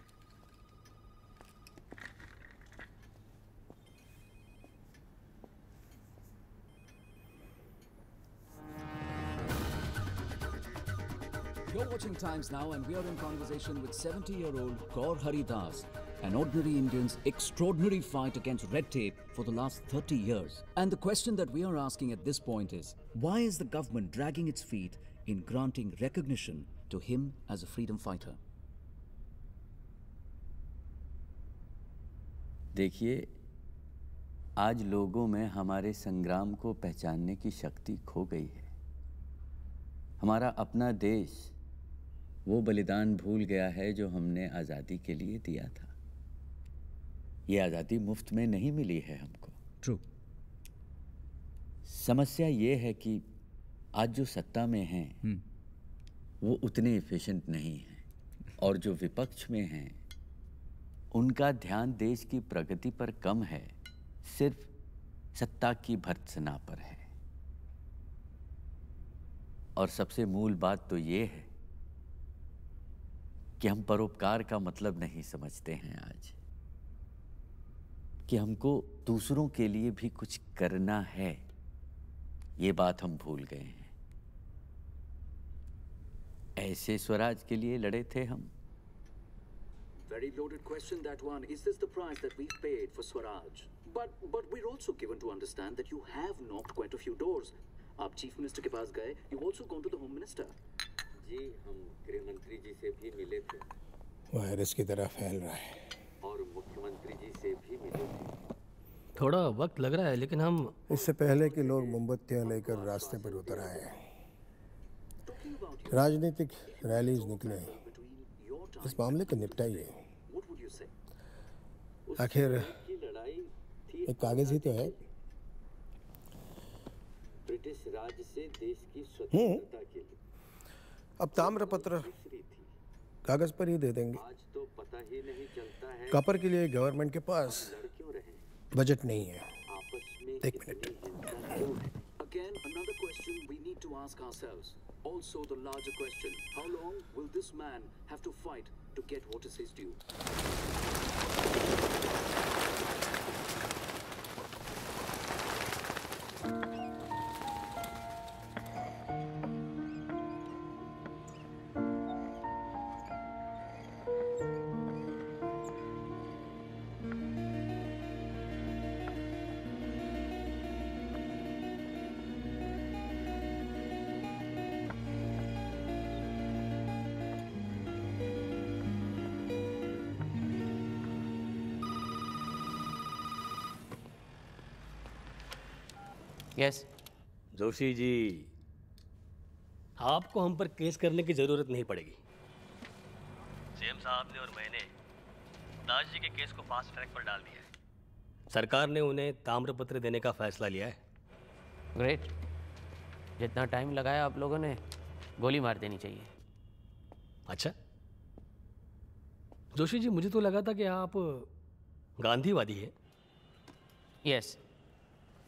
You're watching Times Now, and we are in conversation with 70-year-old Gaur Hari Das, an ordinary Indian's extraordinary fight against red tape for the last 30 years. And the question that we are asking at this point is, why is the government dragging its feet in granting recognition to him as a freedom fighter? देखिए, आज लोगों में हमारे संग्राम को पहचानने की शक्ति खो गई है। हमारा अपना देश वो बलिदान भूल गया है जो हमने आज़ादी के लिए दिया था। ये आज़ादी मुफ्त में नहीं मिली है हमको। True. समस्या ये है कि आज जो सत्ता में हैं वो उतने एफिशिएंट नहीं हैं, और जो विपक्ष में हैं उनका ध्यान देश की प्रगति पर कम है, सिर्फ सत्ता की भर्त्सना पर है। और सबसे मूल बात तो ये है कि हम परोपकार का मतलब नहीं समझते हैं आज, कि हमको दूसरों के लिए भी कुछ करना है। ये बात हम भूल गए हैं। ऐसे स्वराज के लिए लड़े थे हम। Very loaded question, that one. Is this the price that we've paid for Swaraj? But we're also given to understand that you have knocked quite a few doors. आप चीफ मिनिस्टर के पास गए, you've also gone to the home minister. जी, हम गृह मंत्री जी से भी मिले थे। वायरस की तरह फैल रहा है। और मुख्यमंत्री जी से भी मिले थे। थोड़ा वक्त लग रहा है, लेकिन हम इससे पहले कि लोग मोमबत्तियां लेकर रास्ते पर उतर आए, राजनीतिक रैलीज निकले, इस मामले को निपटाइए। आखिर एक कागज ही तो है। ब्रिटिश राज से देश की स्वतंत्रता के लिए अब ताम्रपत्र कागज पर ही दे देंगे। आज तो पता ही नहीं चलता है कॉपर के लिए गवर्नमेंट के पास बजट नहीं है। एक minute. Again, another question we need to ask ourselves. Also the larger question, how long will this man have to fight to get what is his due? Yes Joshi ji, आपको हम पर case करने की जरूरत नहीं पड़ेगी। सीएम साहब ने और मैंने दास जी के केस को फास्ट ट्रैक पर डाल दिया है। सरकार ने उन्हें ताम्रपत्र देने का फैसला लिया है। ग्रेट। जितना टाइम लगाया आप लोगों ने, गोली मार देनी चाहिए। अच्छा जोशी जी, मुझे तो लगा था कि आप गांधीवादी हैं। Yes,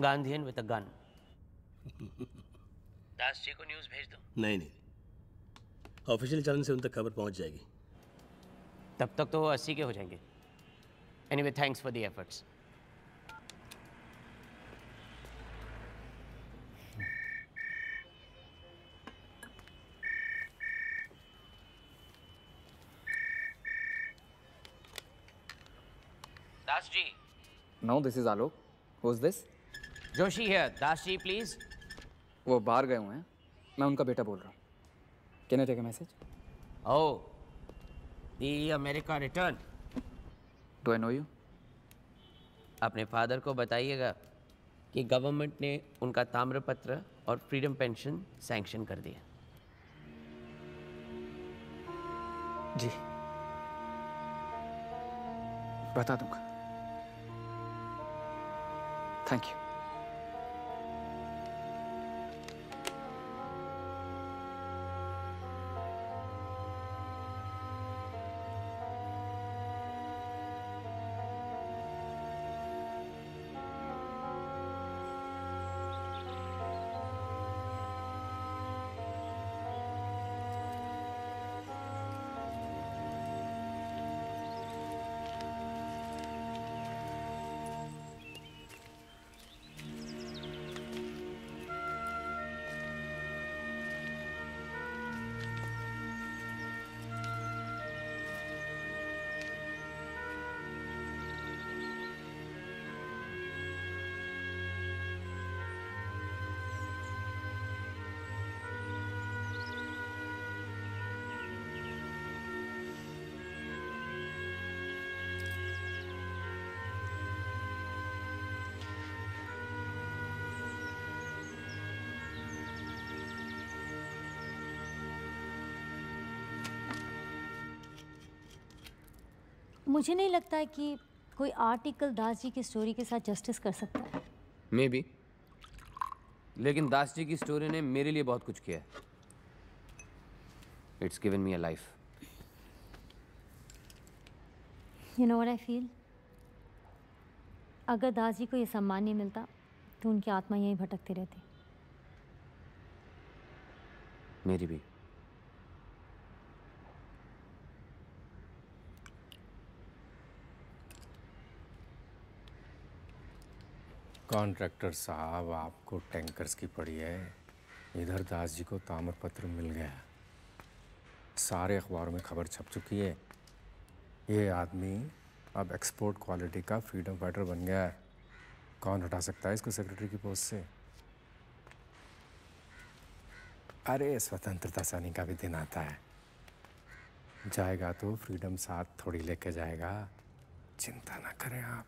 Gandhian with a gun. Das ji को न्यूज़ भेज दो। नहीं, ऑफिशियल चैनल से उन तक खबर पहुंच जाएगी। तब तक तो वो 80 के हो जाएंगे। Anyway, thanks for the efforts. Das ji. No, this is Alok. Who's this? Joshi है। दास जी प्लीज। वो बाहर गए हुए हैं, मैं उनका बेटा बोल रहा हूँ। Can I take a message? Oh, the America return. Do I know you? अपने फादर को बताइएगा कि गवर्नमेंट ने उनका ताम्रपत्र और फ्रीडम पेंशन सैंक्शन कर दिया। जी, बता दूंगा। Thank you. मुझे नहीं लगता है कि कोई आर्टिकल दास जी की स्टोरी के साथ जस्टिस कर सकता है। मे बी, लेकिन दास जी की स्टोरी ने मेरे लिए बहुत कुछ किया है। It's given me a life. You know what I feel? अगर दास जी को ये सम्मान नहीं मिलता तो उनकी आत्मा यहीं भटकती रहती। मेरी भी। कॉन्ट्रैक्टर साहब, आपको टैंकर्स की पड़ी है, इधर दास जी को ताम्रपत्र मिल गया, सारे अखबारों में खबर छप चुकी है। ये आदमी अब एक्सपोर्ट क्वालिटी का फ्रीडम फाइटर बन गया है। कौन हटा सकता है इसको सेक्रेटरी की पोस्ट से? अरे स्वतंत्रता सेनानी का भी दिन आता है, जाएगा तो फ्रीडम साथ थोड़ी लेके जाएगा, चिंता ना करें आप।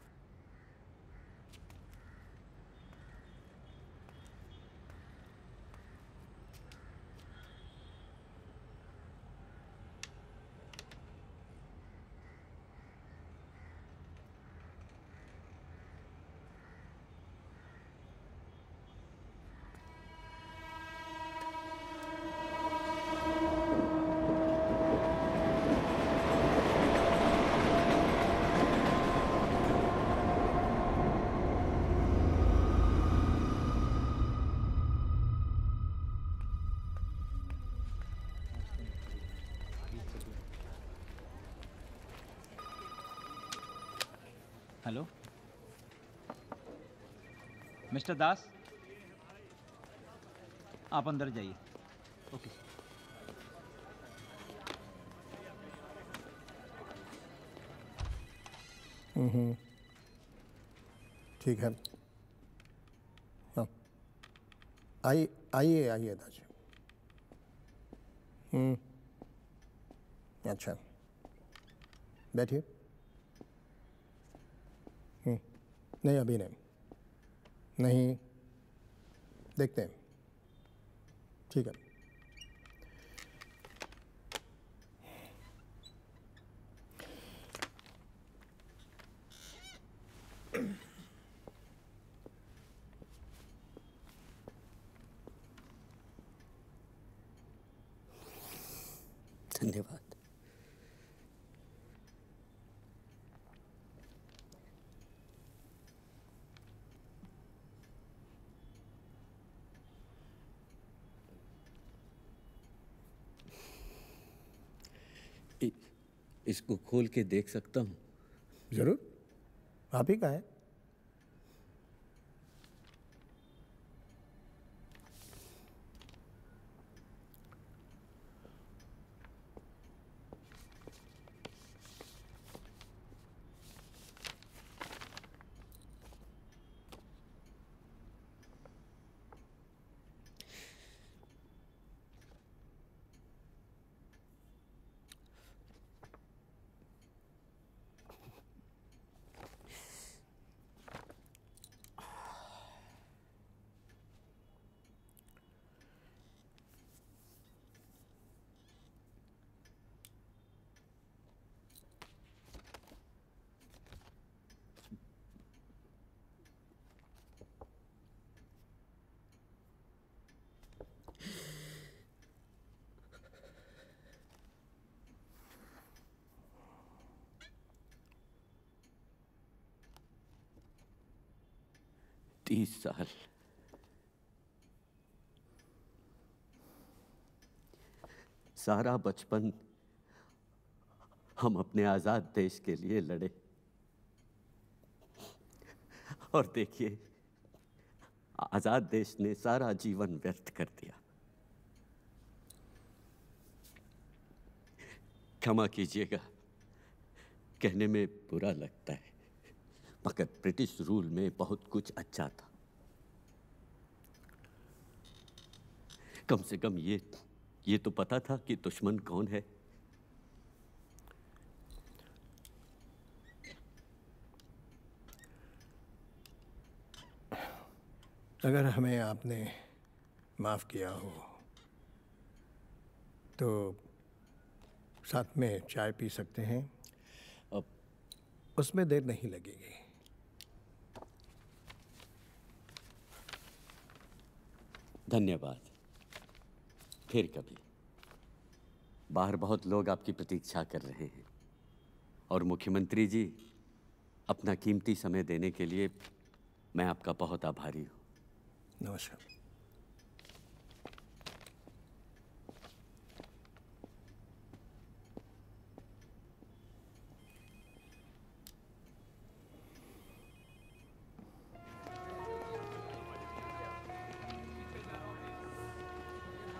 हेलो मिस्टर दास, आप अंदर जाइए। ओके। ठीक है। हाँ, आइए आइए आइए दास। अच्छा, बैठिए। नहीं, अभी नहीं। नहीं, देखते हैं। ठीक है। धन्यवाद। इसको खोल के देख सकता हूँ? जरूर, आप ही का है। साल सारा बचपन हम अपने आजाद देश के लिए लड़े, और देखिए आजाद देश ने सारा जीवन व्यर्थ कर दिया। क्षमा कीजिएगा, कहने में बुरा लगता है, मगर ब्रिटिश रूल में बहुत कुछ अच्छा था। कम से कम ये तो पता था कि दुश्मन कौन है। अगर हमें आपने माफ़ किया हो तो साथ में चाय पी सकते हैं। अब उसमें देर नहीं लगेगी। धन्यवाद। फिर कभी। बाहर बहुत लोग आपकी प्रतीक्षा कर रहे हैं और मुख्यमंत्री जी, अपना कीमती समय देने के लिए मैं आपका बहुत आभारी हूँ। नमस्कार।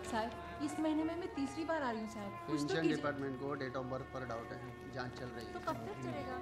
साहब, इस महीने में मैं तीसरी बार आ रही हूँ साहब। कुछ तो पेंशन कीजिए। डिपार्टमेंट को डेट ऑफ बर्थ पर डाउट है, जांच चल रही है। तो कब तक चलेगा?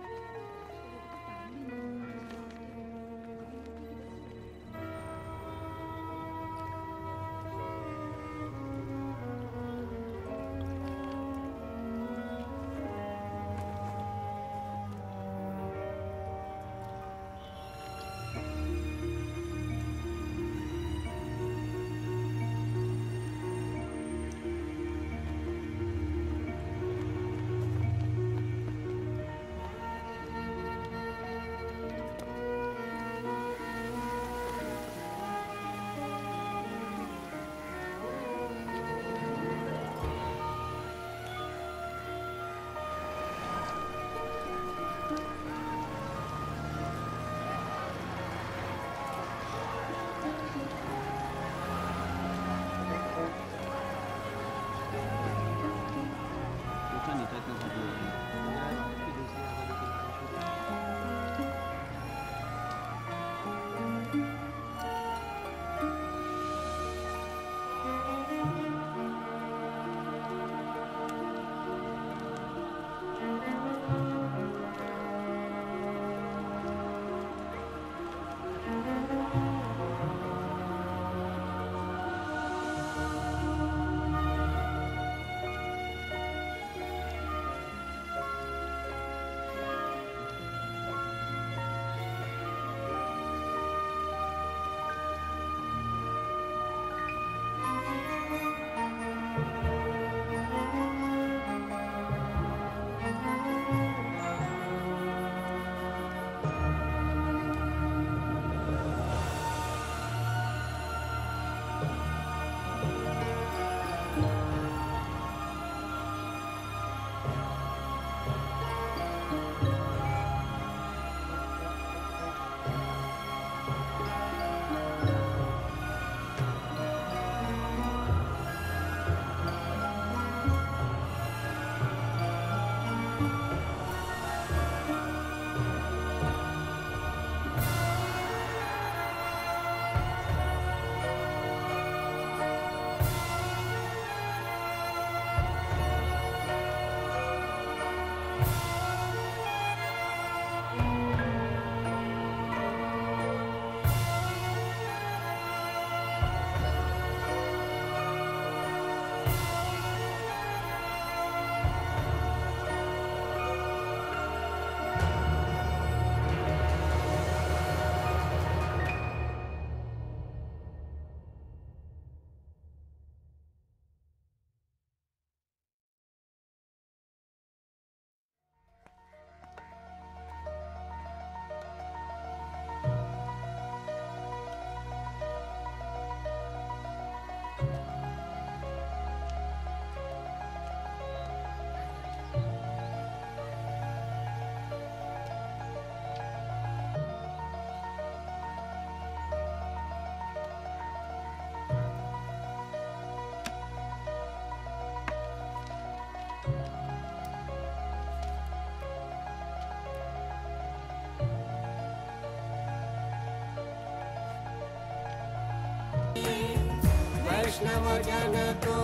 वैष्णव जन तो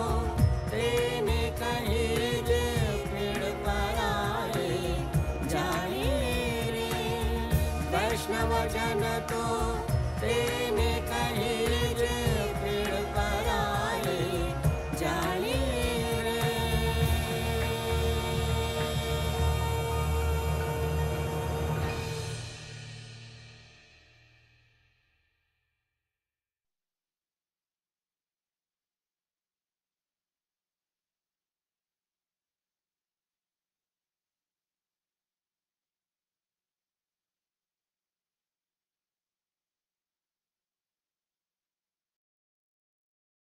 तेने कहे जे पेड़ पर आए जाए रे। वैष्णव जन तो